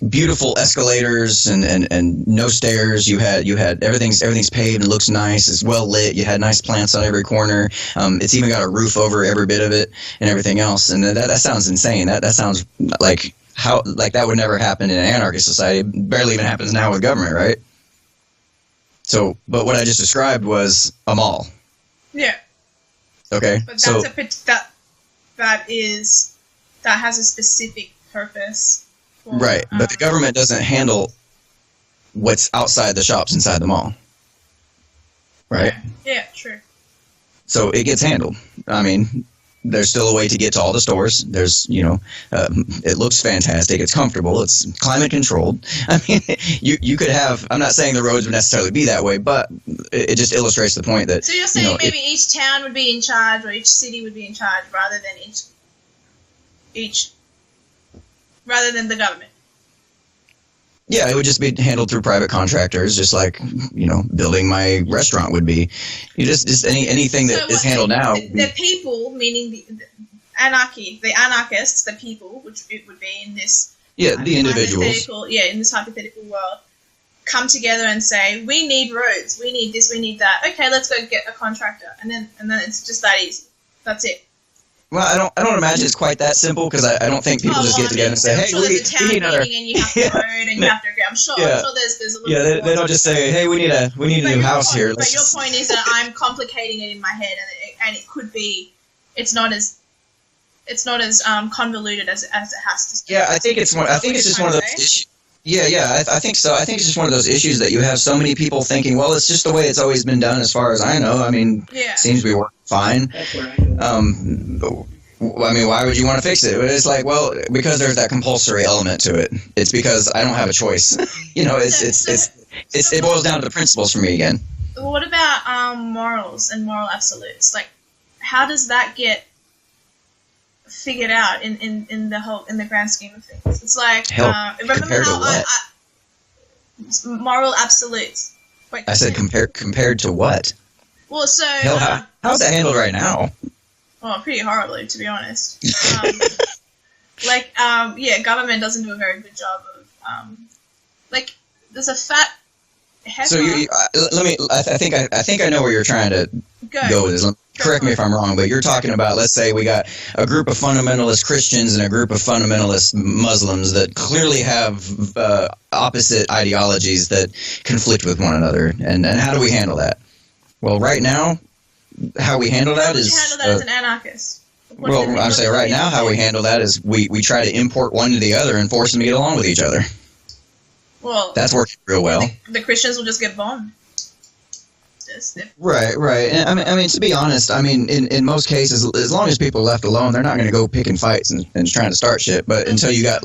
beautiful escalators and no stairs. You had everything's paved and looks nice. It's well lit. You had nice plants on every corner. It's even got a roof over every bit of it and everything else. And that sounds insane. That sounds like that would never happen in an anarchist society. It barely even happens now with government, right? So, but what I just described was a mall. Yeah. Okay. But that's that has a specific purpose. Right, but the government doesn't handle what's outside the shops inside the mall. Right? Yeah, true. So it gets handled. I mean, there's still a way to get to all the stores. There's, it looks fantastic. It's comfortable. It's climate controlled. I mean, you could have, I'm not saying the roads would necessarily be that way, but it just illustrates the point that... So you're saying maybe each town would be in charge or each city would be in charge rather than rather than the government. Yeah, it would just be handled through private contractors, just like, building my restaurant would be. Just anything that is handled now. The people, meaning the anarchy, the anarchists, the people, which it would be in this... Yeah, the individuals. In this hypothetical world, come together and say, we need roads, we need this, we need that. Okay, let's go get a contractor. And then it's just that easy. That's it. Well, I don't imagine it's quite that simple, because I don't think people just get together and say, hey, we need another... and you have to road and you have to agree. I'm sure there's a little... Yeah, they don't just say, hey, we need a new house here. But your point is that I'm complicating it in my head, and it could be... It's not as convoluted as it has to. Yeah, I think it's just one of those issues. Yeah, I think so. I think it's just one of those issues that you have so many people thinking, well, it's just the way it's always been done as far as I know. I mean, it seems to be working fine. That's where I go. I mean, why would you want to fix it? It's like, well, because there's that compulsory element to it. It's because I don't have a choice. It boils down to the principles for me again. What about morals and moral absolutes? Like, how does that get figured out in the grand scheme of things? It's like compared to what? Moral absolutes. Wait, I said compared to what? Well, so how's that handled right now? Well, pretty horribly, to be honest. Government doesn't do a very good job of there's a fat headline. So I think I know where you're trying to go with this. Correct me if I'm wrong, but you're talking about, let's say we got a group of fundamentalist Christians and a group of fundamentalist Muslims that clearly have opposite ideologies that conflict with one another. And how do we handle that? Well, right now, how we handle that is... How would you handle that as an anarchist? I'm saying right now how we handle that is we try to import one to the other and force them to get along with each other. Well... That's working real well. The Christians will just get bombed. Right. And I mean, to be honest, I mean, in most cases, as long as people are left alone, they're not going to go picking fights and trying to start shit. But until you got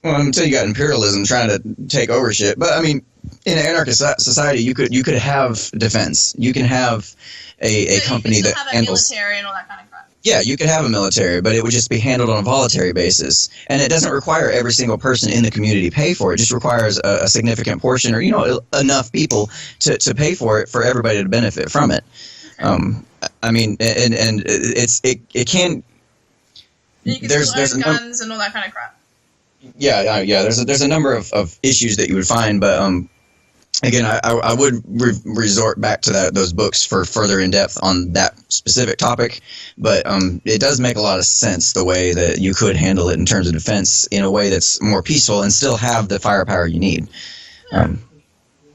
until you got imperialism trying to take over shit. But I mean, in an anarchist society, you could have defense. You can have a company that handles military and all that kind of crap. Yeah, you could have a military, but it would just be handled on a voluntary basis. And it doesn't require every single person in the community pay for it. It just requires a significant portion or, enough people to pay for it for everybody to benefit from it. Okay. I mean, and it can... You can there's guns and all that kind of crap. Yeah. There's a number of issues that you would find, but... Again, I would resort back to those books for further in depth on that specific topic, but it does make a lot of sense the way that you could handle it in terms of defense in a way that's more peaceful and still have the firepower you need. Yeah.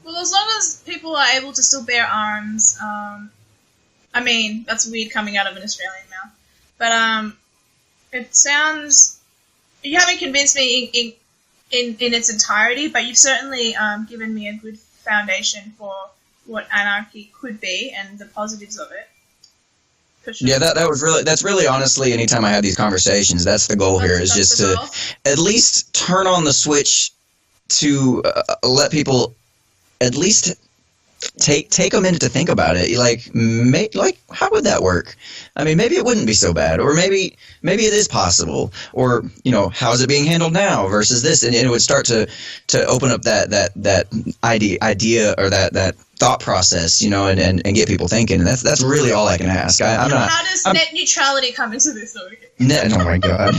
Well, as long as people are able to still bear arms, I mean, that's weird coming out of an Australian mouth, but it sounds... You haven't convinced me in its entirety, but you've certainly given me a good foundation for what anarchy could be and the positives of it. For sure. Yeah, that's really honestly, anytime I have these conversations, that's the goal here, is just to at least turn on the switch to let people at least take a minute to think about it. How would that work? I mean, maybe it wouldn't be so bad, or maybe it is possible, or how is it being handled now versus this, and it would start to open up that idea or that thought process, and get people thinking. And that's really all I can ask. I'm not. How does net neutrality come into this? Oh my god.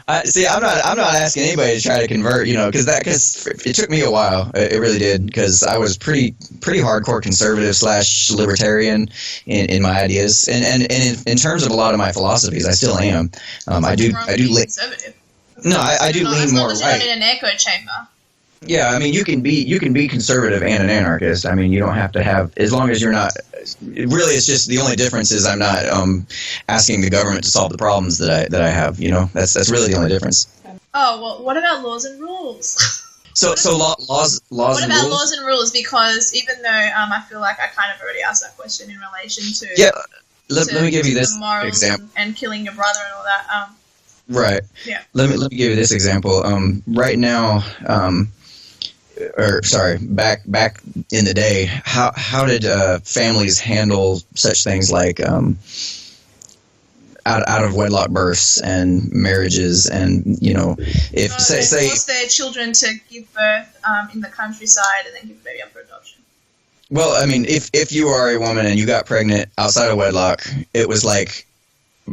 I'm not asking anybody to try to convert, because it took me a while. It really did, because I was pretty hardcore conservative / libertarian in my ideas, and in terms of a lot of my philosophies, I still am. I do conservative. No, I do lean more right. As long as you're not in an echo chamber. Yeah, I mean, you can be conservative and an anarchist. I mean, you don't have to have, as long as you're not. Really, it's just the only difference is I'm not asking the government to solve the problems that I have. That's really the only difference. Oh well, what about laws and rules? Laws. What about laws and rules? Because even though I feel like I kind of already asked that question in relation to let me give you this example and killing your brother and all that. Right. Yeah. Let me give you this example. Right now. Back in the day, how did families handle such things like out of wedlock births and marriages, and if they force their children to give birth in the countryside and then give the baby up for adoption? Well, I mean, if you are a woman and you got pregnant outside of wedlock, it was like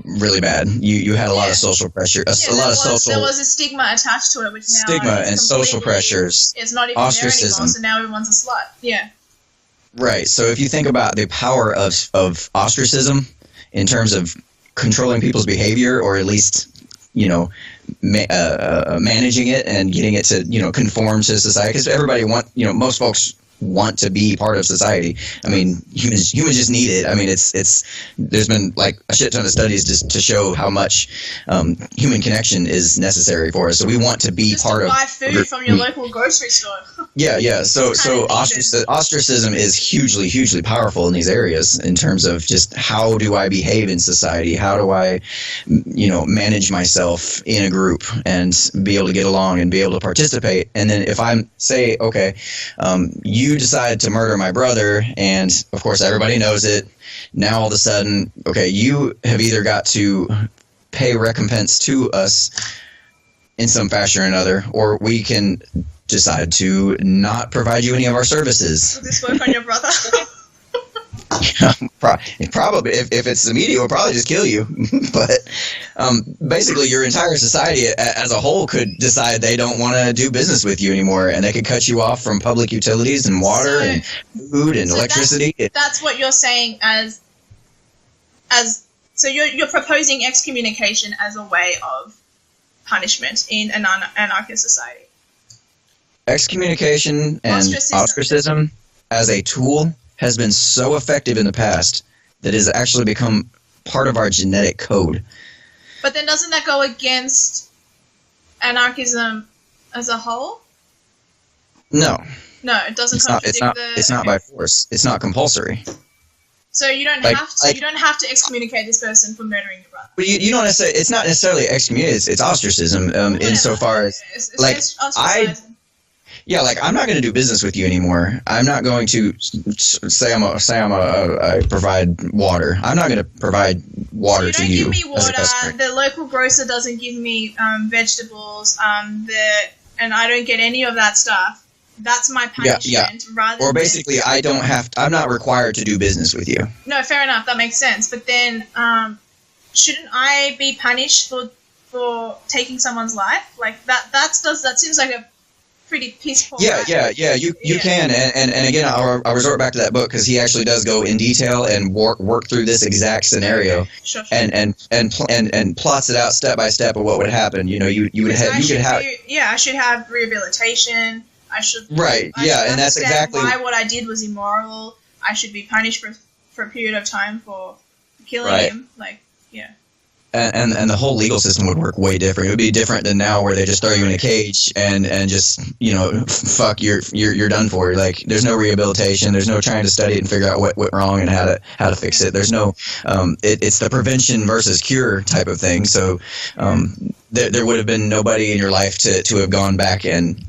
really bad. You had a lot of social pressure. There was a stigma attached to it, which now stigma and social pressures. It's not even ostracism. There anymore, so now everyone's a slut. Yeah. Right. So if you think about the power of ostracism in terms of controlling people's behavior, or at least managing it and getting it to conform to society, because everybody most folks want to be part of society. I mean, humans just need it. I mean, it's there's been like a shit ton of studies just to show how much human connection is necessary for us. So we want to be just part to buy of food from your local grocery store. Yeah. So ostracism is hugely powerful in these areas in terms of just how do I behave in society? How do I manage myself in a group and be able to get along and be able to participate? And then if I'm say, okay, you decide to murder my brother, and of course everybody knows it. Now all of a sudden, okay, you have either got to pay recompense to us in some fashion or another, or we can decide to not provide you any of our services. Will this work on your brother? Probably, if it's the media, will probably just kill you. But basically, your entire society as a whole could decide they don't want to do business with you anymore, and they could cut you off from public utilities and water and food and electricity. That's what you're saying so you're proposing excommunication as a way of punishment in an anarchist society. Excommunication and ostracism as a tool has been so effective in the past that it has actually become part of our genetic code. But then doesn't that go against anarchism as a whole? No. No, it doesn't contradict It's not by force. It's not compulsory. So you don't have to excommunicate this person for murdering your brother. But you don't necessarily. It's not necessarily excommunication. It's ostracism. Insofar as I'm not going to do business with you anymore. I'm not going to say I provide water. I'm not going to provide water to you. You don't give me water. The local grocer doesn't give me vegetables. And I don't get any of that stuff. That's my punishment. Yeah. Or basically, I'm not required to do business with you. No, fair enough. That makes sense. But then, shouldn't I be punished for taking someone's life? Like that seems like a pretty peaceful. Yeah. You can, and again, I'll resort back to that book because he actually does go in detail and work through this exact scenario, sure. and plots it out step by step of what would happen. I should have rehabilitation. I should. Right. And that's exactly why what I did was immoral. I should be punished for a period of time for killing him. Like, yeah. And the whole legal system would work way different. It would be different than now, where they just throw you in a cage and just fuck, you're done for. Like, there's no rehabilitation. There's no trying to study it and figure out what went wrong and how to fix it. There's no it's the prevention versus cure type of thing. So there would have been nobody in your life to have gone back and,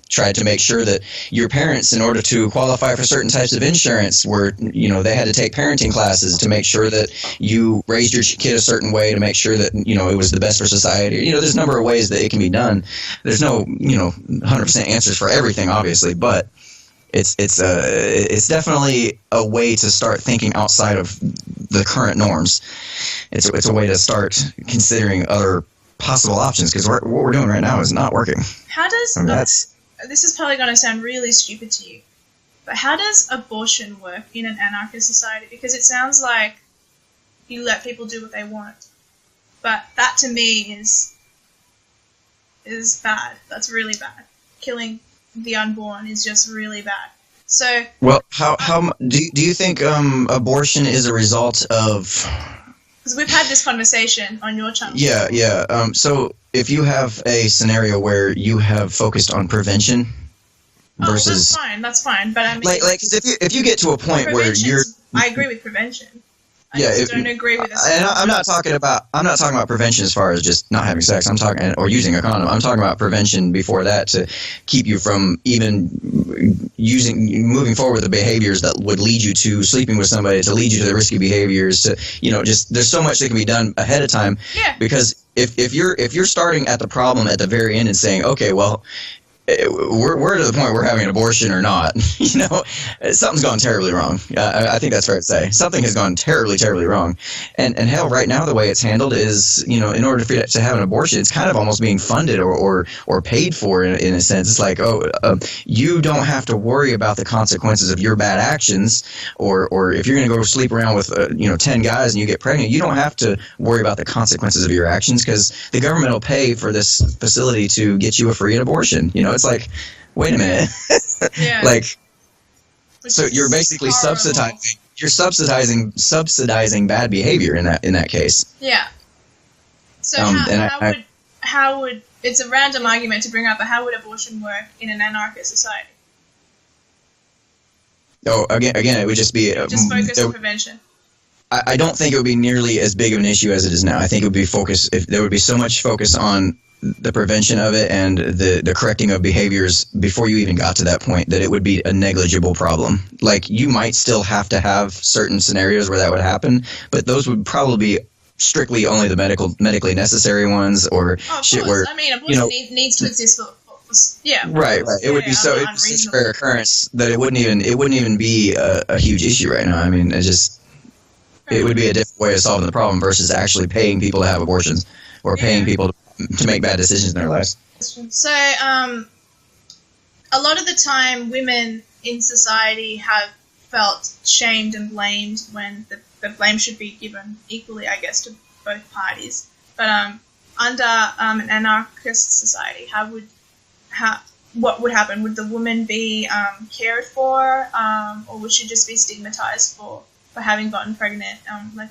tried to make sure that your parents, in order to qualify for certain types of insurance, were, they had to take parenting classes to make sure that you raised your kid a certain way, to make sure that, it was the best for society. There's a number of ways that it can be done. There's no, 100% answers for everything, obviously, but it's definitely a way to start thinking outside of the current norms. It's a way to start considering other possible options, because what we're doing right now is not working. How does this is probably going to sound really stupid to you, but how does abortion work in an anarchist society? Because it sounds like you let people do what they want, but that to me is bad. That's really bad. Killing the unborn is just really bad. So, well, how do you think abortion is a result of? Because we've had this conversation on your channel. Yeah. So if you have a scenario where you have focused on prevention versus, that's fine. But I mean, like, cause if you get to a point where you're, I agree with prevention. I don't agree with this. And I'm not talking about prevention as far as just not having sex. I'm talking, or using a condom. I'm talking about prevention before that, to keep you from even moving forward with the behaviors that would lead you to sleeping with somebody, to lead you to the risky behaviors, to, just, there's so much that can be done ahead of time. Yeah. Because if you're starting at the problem at the very end and saying, okay, well, we're to the point we're having an abortion or not, something's gone terribly wrong. I think that's fair to say. Something has gone terribly, terribly wrong. And hell, right now the way it's handled is, in order for you to have an abortion, it's kind of almost being funded or paid for in a sense. It's like, you don't have to worry about the consequences of your bad actions, or if you're going to go sleep around with 10 guys and you get pregnant, you don't have to worry about the consequences of your actions, because the government will pay for this facility to get you a free abortion. It's like, wait a minute. Yeah. Like, so you're basically subsidizing bad behavior in that case. Yeah. So how would it's a random argument to bring up, but how would abortion work in an anarchist society? Oh, again, it would just be just focus on prevention. I don't think it would be nearly as big of an issue as it is now. I think it would be if there would be so much focus on the prevention of it and the correcting of behaviors before you even got to that point, that it would be a negligible problem. Like, you might still have to have certain scenarios where that would happen, but those would probably be strictly only the medically necessary ones, or shit where, abortion needs to exist for yeah. Right. It would be so it's such a rare occurrence that it wouldn't even be a huge issue right now. I mean, it would be a different way of solving the problem versus actually paying people to have abortions, or paying people to make bad decisions in their lives. So, a lot of the time, women in society have felt shamed and blamed when the blame should be given equally, I guess, to both parties. But under an anarchist society, what would happen? Would the woman be cared for, or would she just be stigmatized for having gotten pregnant?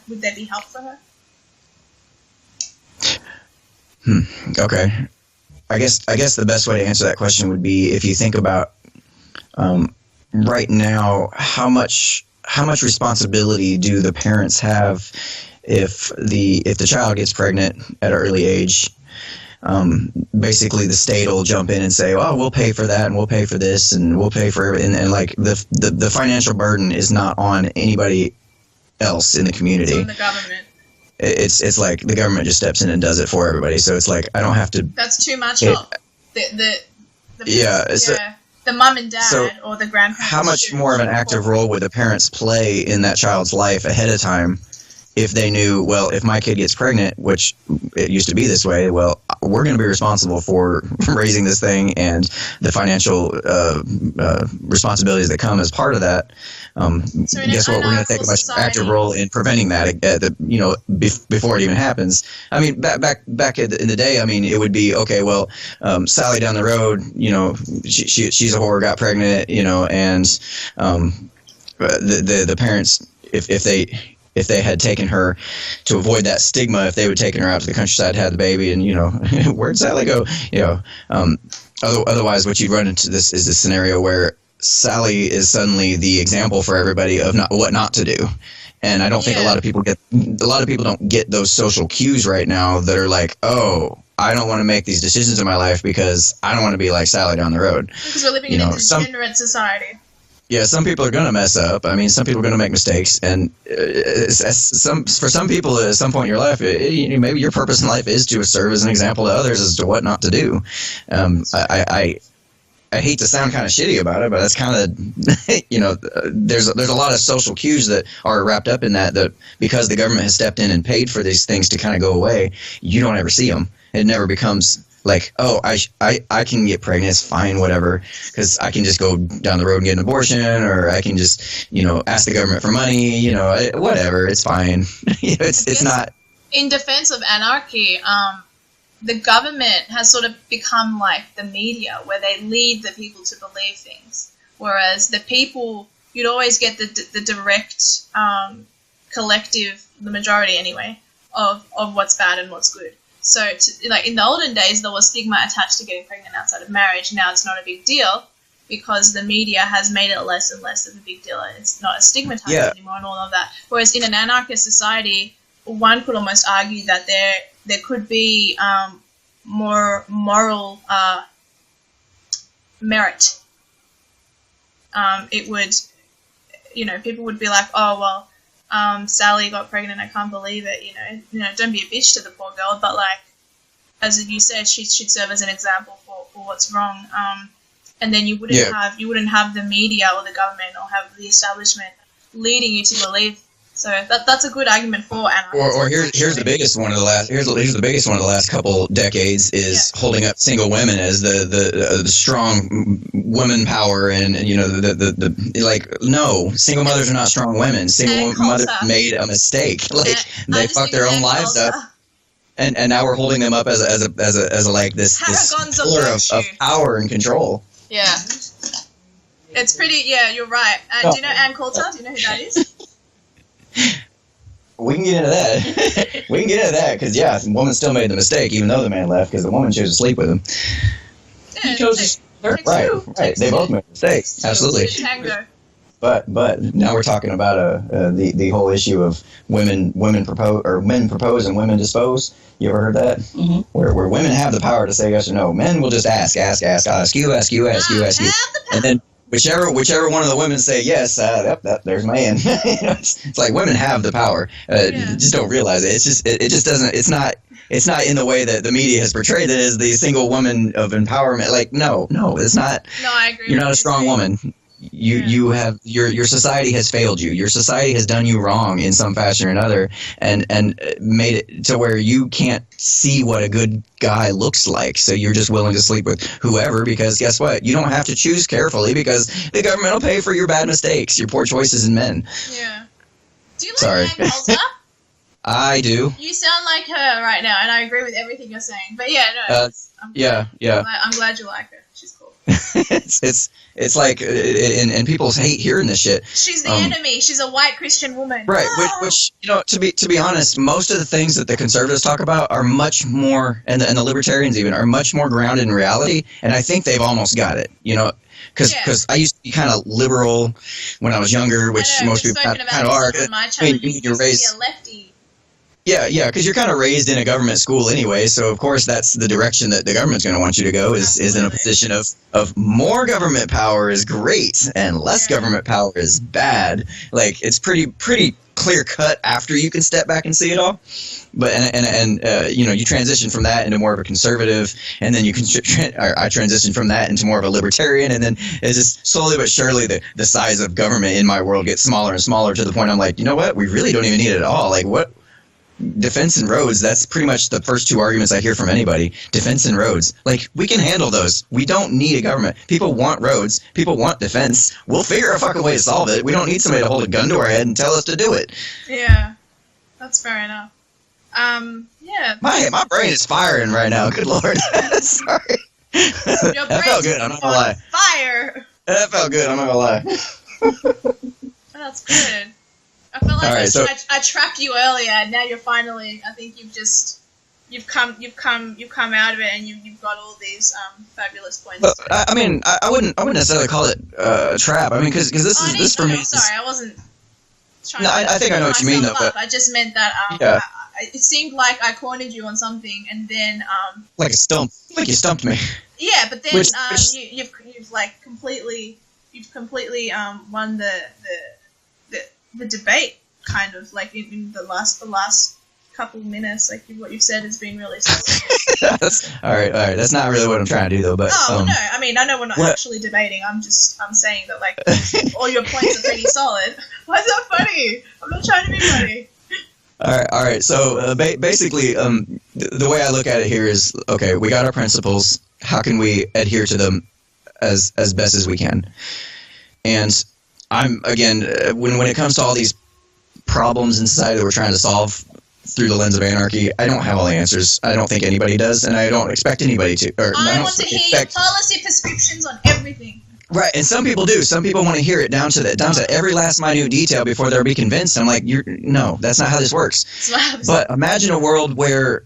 Would there be help for her? Okay. I guess the best way to answer that question would be, if you think about right now, how much responsibility do the parents have if the child gets pregnant at an early age? Basically the state will jump in and say, "Oh, we'll pay for that, and we'll pay for this, and we'll pay for," and like the financial burden is not on anybody else in the community. It's on the government. It's like the government just steps in and does it for everybody. So it's like, I don't have to. That's too much help. The mum and dad or the grandparents. How much more of an active role would the parents play in that child's life ahead of time, if they knew, well, if my kid gets pregnant, which it used to be this way, well, we're going to be responsible for raising this thing and the financial responsibilities that come as part of that. Guess what? We're going to take a much active role in preventing that, before it even happens. I mean, back in the day, I mean, it would be, okay, well, Sally down the road, she's a whore, got pregnant, and the parents, if they had taken her, to avoid that stigma, if they would taken her out to the countryside, had the baby, and where'd Sally go? Otherwise, what you'd run into is this scenario where Sally is suddenly the example for everybody of what not to do. And I don't think a lot of people don't get those social cues right now that are like, oh, I don't want to make these decisions in my life because I don't want to be like Sally down the road. Because we're living in a degenerate society. Yeah, some people are going to mess up. I mean, some people are going to make mistakes, and for some people, at some point in your life, maybe your purpose in life is to serve as an example to others as to what not to do. I hate to sound kind of shitty about it, but that's kind of there's a lot of social cues that are wrapped up in that because the government has stepped in and paid for these things to kind of go away, you don't ever see them. It never becomes like, oh, I can get pregnant, it's fine, whatever, because I can just go down the road and get an abortion, or I can just, ask the government for money, whatever, it's fine. It's not. In defense of anarchy, the government has sort of become like the media, where they lead the people to believe things, whereas the people, you'd always get the direct collective, the majority anyway, of what's bad and what's good. So, like in the olden days, there was stigma attached to getting pregnant outside of marriage. Now it's not a big deal because the media has made it less and less of a big deal, and it's not stigmatized anymore and all of that. Whereas in an anarchist society, one could almost argue that there could be more moral merit. It would, people would be like, oh well. Sally got pregnant, I can't believe it, don't be a bitch to the poor girl, but like, as you said, she'd serve as an example for what's wrong, and then you wouldn't have the media or the government or have the establishment leading you to believe. So that's a good argument for anarchism. Or here's the biggest one of the last couple decades is holding up single women as the strong woman power, and no, single mothers are not strong women. Single mothers made a mistake, they fucked their own lives up, and now we're holding them up as this pillar of power and control. Yeah, it's pretty. Yeah, you're right. Do you know Ann Coulter? Do you know who that is? We can get into that. Because the woman still made the mistake, even though the man left, because the woman chose to sleep with him. Yeah, he chose right. They both made mistakes. Absolutely. But now we're talking about the whole issue of men propose and women dispose. You ever heard that? Mm-hmm. Where women have the power to say yes or no. Men will just ask you, and then whichever one of the women say yes, there's my end. It's like women have the power. Just don't realize it. It's just it just doesn't. It's not in the way that the media has portrayed it as the single woman of empowerment. Like no, it's not. No, I agree. You're not a strong woman. You have your society has failed you. Your society has done you wrong in some fashion or another, and made it to where you can't see what a good guy looks like. So you're just willing to sleep with whoever, because guess what? You don't have to choose carefully because the government will pay for your bad mistakes, your poor choices in men. Yeah. Do you like Ann Coulter? I do. You sound like her right now, and I agree with everything you're saying. But I'm glad you like her. She's cool. It's like, and people hate hearing this shit. She's the enemy. She's a white Christian woman. Right. Which to be honest, most of the things that the conservatives talk about are much more, and the libertarians even, are much more grounded in reality. And I think they've almost got it. Because I used to be kind of liberal when I was younger, which most people kind of are. You're raised. A lefty. Yeah, because you're kind of raised in a government school anyway, so of course that's the direction that the government's going to want you to go, is in a position of more government power is great and less government power is bad. Like, it's pretty clear cut after you can step back and see it all. But you transition from that into more of a conservative, and then you can I transitioned from that into more of a libertarian, and then it's just slowly but surely the size of government in my world gets smaller and smaller, to the point I'm like, you know what, we really don't even need it at all. Like, what? Defense and roads, that's pretty much the first two arguments I hear from anybody. Defense and roads. Like, we can handle those. We don't need a government. People want roads. People want defense. We'll figure a fucking way to solve it. We don't need somebody to hold a gun to our head and tell us to do it. Yeah. That's fair enough. Yeah. My brain is firing right now. Good Lord. Sorry. That felt good. I'm not gonna lie. Fire. That felt good. I'm not gonna lie. That's good. I feel like I trapped you earlier, and now you're finally. I think you've come out of it, and you've got all these fabulous points. I mean, I wouldn't necessarily call it a trap. I mean, because this for me. Sorry, I wasn't. No, I think I know what you mean, though. But I just meant that. it seemed like I cornered you on something, and then like you stumped me. Yeah, but then Which- you've like completely won the debate, kind of like in the last couple minutes. Like what you've said has been really solid. all right. That's not really what I'm trying to do, though. But no, I mean I know we're not actually debating. I'm saying that like all your points are pretty solid. Why is that funny? I'm not trying to be funny. All right. So basically, the way I look at it here is, okay, we got our principles. How can we adhere to them as best as we can? And I'm again, when it comes to all these problems in society that we're trying to solve through the lens of anarchy, I don't have all the answers. I don't think anybody does, and I don't expect anybody to. I want to hear your policy prescriptions on everything. Right, and some people do. Some people want to hear it down to every last minute detail before they'll be convinced. I'm like, no, that's not how this works. But imagine a world where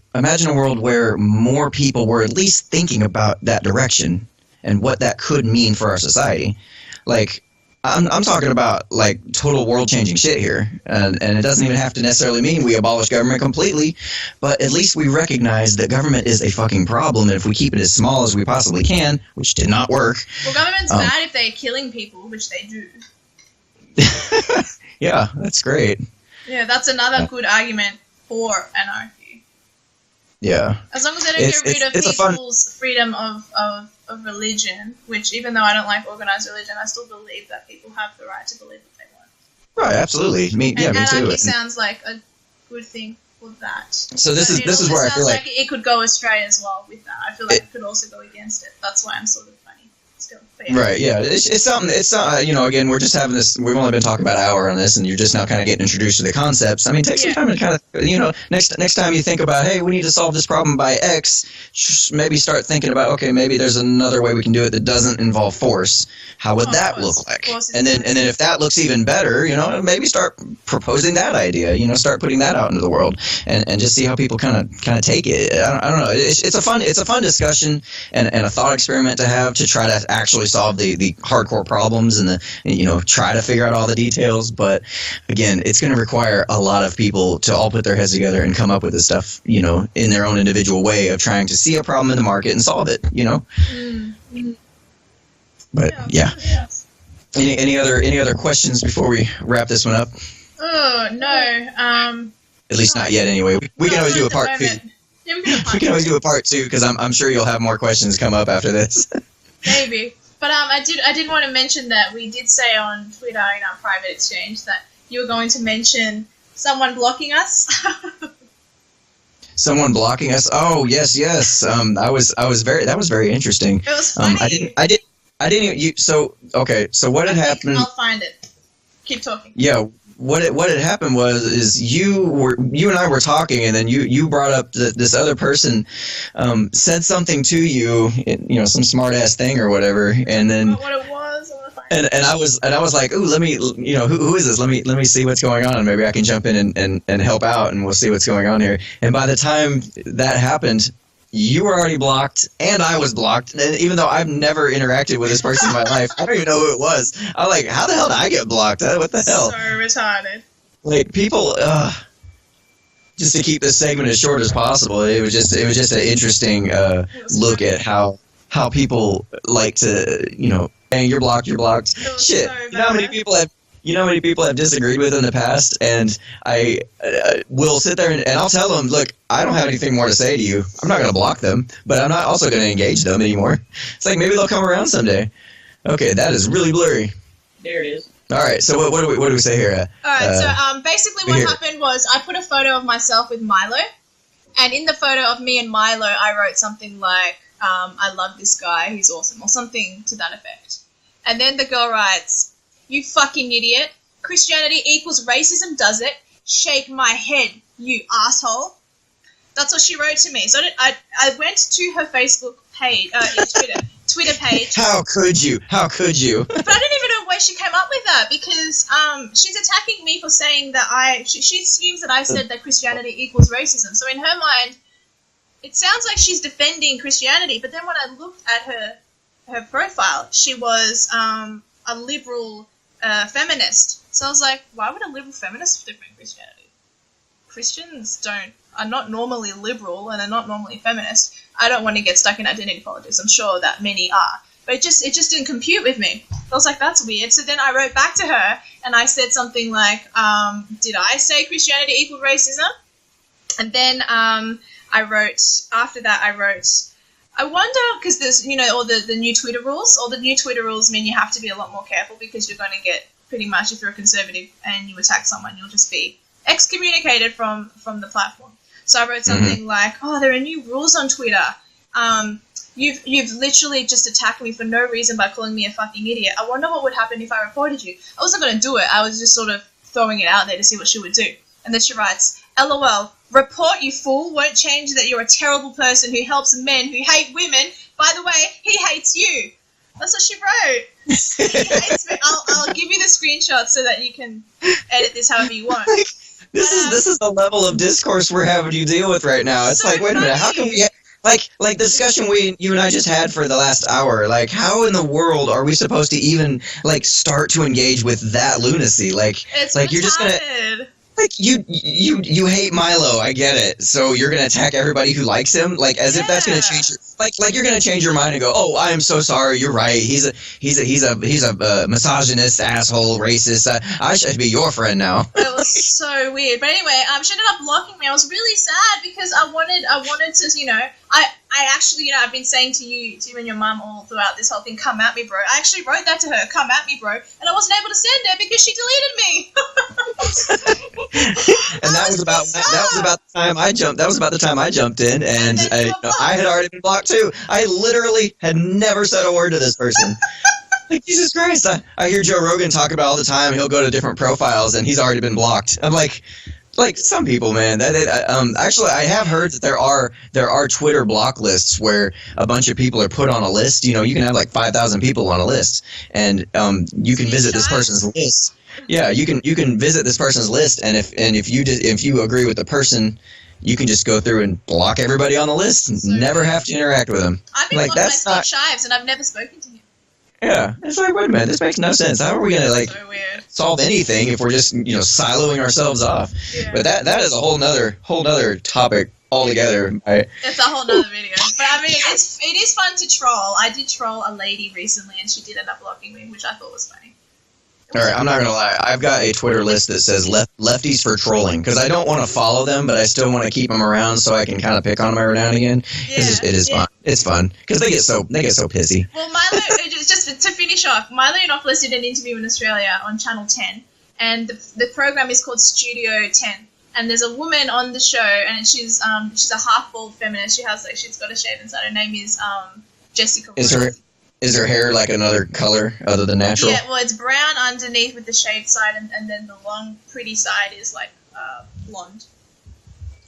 more people were at least thinking about that direction and what that could mean for our society. Like, I'm talking about like total world changing shit here, and it doesn't even have to necessarily mean we abolish government completely, but at least we recognize that government is a fucking problem, and if we keep it as small as we possibly can, which did not work. Well, government's bad if they're killing people, which they do. Yeah, that's great. Yeah, that's another good argument for anarchy. Yeah. As long as they don't get rid of people's freedom of religion, which even though I don't like organized religion, I still believe that people have the right to believe what they want. Right, absolutely. Me too. Anarchy sounds like a good thing for that. So this is where I feel like it could go astray as well with that. I feel like it could also go against it. That's why I'm sort of funny still. Yeah. Right, yeah. It's something, again, we're just having this, we've only been talking about an hour on this, and you're just now kind of getting introduced to the concepts. I mean, take some time to kind of, next time you think about, hey, we need to solve this problem by X, maybe start thinking about, okay, maybe there's another way we can do it that doesn't involve force. How would that look like? And then if that looks even better, maybe start proposing that idea, start putting that out into the world, and just see how people kind of take it. I don't know. It's a fun discussion and a thought experiment to have, to try to actually solve the hardcore problems and try to figure out all the details. But again, it's going to require a lot of people to all put their heads together and come up with this stuff, in their own individual way of trying to see a problem in the market and solve it, Mm-hmm. But yeah. Any other questions before we wrap this one up? Oh no. At least not yet. Anyway, we can always do a part 2. Yeah, we can always do a part 2 because I'm sure you'll have more questions come up after this. Maybe. But I did want to mention that we did say on Twitter in our private exchange that you were going to mention someone blocking us. Someone blocking us? Oh, yes. That was very interesting. It was funny. I didn't even, so what had happened? I'll find it. Keep talking. Yeah. What had happened is you and I were talking, and then you brought up this other person said something to you, some smart ass thing or whatever, and then what it was, I want to find and I was like, ooh, let me, who is this? Let me see what's going on, and maybe I can jump in and help out, and we'll see what's going on here. And by the time that happened, you were already blocked, and I was blocked. And even though I've never interacted with this person in my life, I don't even know who it was. I'm like, how the hell did I get blocked? What the hell? So retarded. Like, people, just to keep this segment as short as possible, it was just an interesting look at how people like to, hey, you're blocked. Shit, so you know how many people have disagreed with in the past, and I will sit there and I'll tell them, look, I don't have anything more to say to you. I'm not going to block them, but I'm not also going to engage them anymore. It's like, maybe they'll come around someday. Okay, that is really blurry. There it is. All right, so what do we say here? All right, so basically what happened was I put a photo of myself with Milo, and in the photo of me and Milo, I wrote something like, I love this guy, he's awesome, or something to that effect. And then the girl writes, you fucking idiot. Christianity equals racism, does it? Shake my head, you asshole. That's what she wrote to me. So I went to her Facebook page, Twitter page. How could you? But I didn't even know where she came up with that, because she's attacking me for saying that she assumes that I said that Christianity equals racism. So in her mind, it sounds like she's defending Christianity, but then when I looked at her profile, she was a liberal feminist. So I was like, why would a liberal feminist defend Christianity? Christians are not normally liberal and are not normally feminist. I don't want to get stuck in identity politics. I'm sure that many are. But it just didn't compute with me. I was like, that's weird. So then I wrote back to her and I said something like, did I say Christianity equaled racism? And then after that I wrote, I wonder, because there's, all the new Twitter rules. All the new Twitter rules mean you have to be a lot more careful because you're going to get, pretty much, if you're a conservative and you attack someone, you'll just be excommunicated from the platform. So I wrote something like, there are new rules on Twitter. You've literally just attacked me for no reason by calling me a fucking idiot. I wonder what would happen if I reported you. I wasn't going to do it. I was just sort of throwing it out there to see what she would do. And then she writes, LOL, report you fool won't change that you're a terrible person who helps men who hate women. By the way, he hates you. That's what she wrote. He hates me. I'll give you the screenshot so that you can edit this however you want. This is the level of discourse we're having to deal with right now. It's so like, wait a minute, how can we... Like the discussion you and I just had for the last hour, like, how in the world are we supposed to even, like, start to engage with that lunacy? Like, you're just gonna... Like, you hate Milo, I get it. So you're gonna attack everybody who likes him, like, as if that's gonna change your, like you're gonna change your mind and go, oh, I am so sorry, you're right. He's a misogynist, asshole, racist. I should be your friend now. It was so weird. But anyway, she ended up blocking me. I was really sad because I wanted to, I actually, I've been saying to you and your mum all throughout this whole thing, come at me, bro. I actually wrote that to her, come at me, bro. And I wasn't able to send it because she deleted me. And that was about the time I jumped. That was about the time I jumped in, and I had already been blocked too. I literally had never said a word to this person. Like, Jesus Christ! I hear Joe Rogan talk about all the time. He'll go to different profiles, and he's already been blocked. I'm like some people, man. Actually, I have heard that there are Twitter block lists where a bunch of people are put on a list. You can have like 5,000 people on a list, and you can visit this person's list. Yeah, you can visit this person's list, and if you agree with the person, you can just go through and block everybody on the list and never have to interact with them. I've been blocked by Steve Shives, and I've never spoken to him. Yeah, it's like, wait a minute, this makes no sense. How are we gonna solve anything if we're just siloing ourselves off? Yeah. But that is a whole nother topic altogether. Right? It's a whole nother video. But I mean, it is fun to troll. I did troll a lady recently, and she did end up blocking me, which I thought was funny. All right, I'm not gonna lie. I've got a Twitter list that says lefties for trolling because I don't want to follow them, but I still want to keep them around so I can kind of pick on them every now and again. It is fun. It's fun because they get so pissy. Well, Milo, just to finish off, Milo Yiannopoulos did an interview in Australia on Channel 10, and the program is called Studio 10. And there's a woman on the show, and she's a half bald feminist. She's got a shaven side. Her name is Jessica. Is her hair like another color other than natural? Yeah, well, it's brown underneath with the shaved side, and then the long, pretty side is like blonde.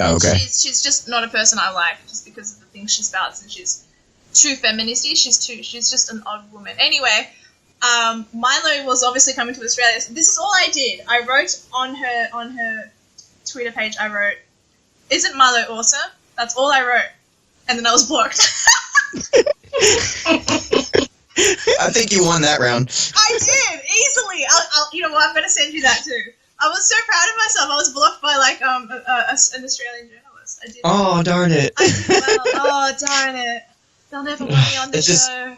Oh, okay. She's just not a person I like, just because of the things she spouts, and she's too feministy. She's just an odd woman. Anyway, Milo was obviously coming to Australia. So this is all I did. I wrote on her Twitter page. I wrote, "Isn't Milo awesome?" That's all I wrote, and then I was blocked. I think you won that round. I did easily. I'm going to send you that too. I was so proud of myself. I was blocked by an Australian journalist. I did. Oh, darn it! I did well. Oh, darn it! They'll never want me on the show.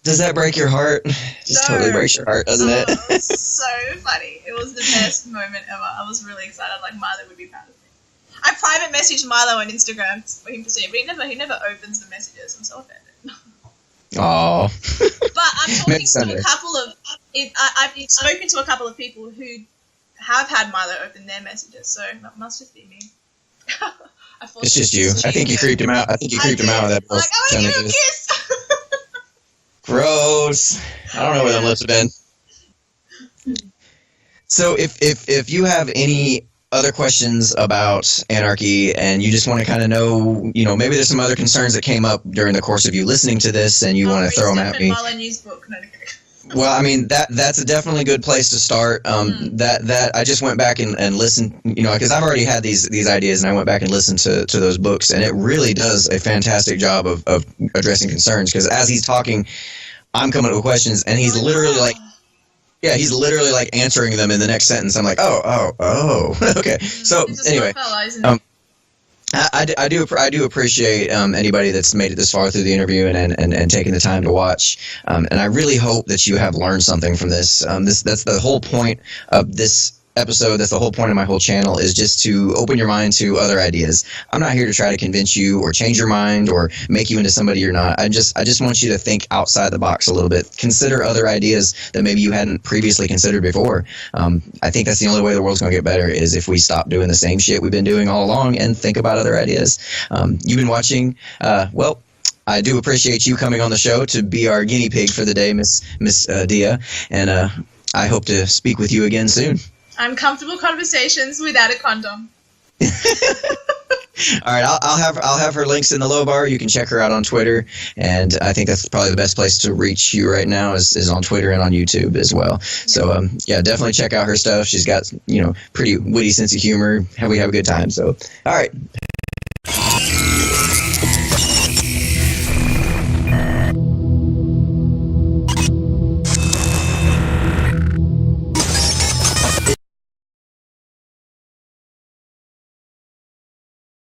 Does that break your heart? Just totally breaks your heart, doesn't it? It was so funny. It was the best moment ever. I was really excited. Like, Milo would be proud of me. I private messaged Milo on Instagram for him to see it, but he never opens the messages. I'm so offended. Oh. But I'm talking to a couple of... I've spoken to a couple of people who have had Milo open their messages, so it must just be me. It's just you. I think you creeped him out. I think you creeped him out with that post. I want to give him a kiss! Gross. I don't know where them lips have been. So if you have any other questions about anarchy and you just want to kind of know, maybe there's some other concerns that came up during the course of you listening to this and you want to throw them at me. Well, I mean, that's a definitely good place to start. That I just went back and listened, because I've already had these ideas, and I went back and listened to those books, and it really does a fantastic job of addressing concerns. Because as he's talking, I'm coming up with questions, and he's literally like, Yeah, he's literally like answering them in the next sentence. I'm like, oh, okay. So He's a smart anyway, fella, isn't he? I do appreciate anybody that's made it this far through the interview and taking the time to watch. And I really hope that you have learned something from this. That's the whole point of this episode. That's the whole point of my whole channel, is just to open your mind to other ideas. I'm not here to try to convince you or change your mind or make you into somebody you're not. I just want you to think outside the box a little bit. Consider other ideas that maybe you hadn't previously considered before. I think that's the only way the world's going to get better, is if we stop doing the same shit we've been doing all along and think about other ideas. You've been watching, well, I do appreciate you coming on the show to be our guinea pig for the day, Miss Dia, and I hope to speak with you again soon. Uncomfortable conversations without a condom. All right, I'll have her links in the low bar. You can check her out on Twitter, and I think that's probably the best place to reach you right now is on Twitter and on YouTube as well. So yeah, definitely check out her stuff. She's got pretty witty sense of humor. We have a good time. So all right.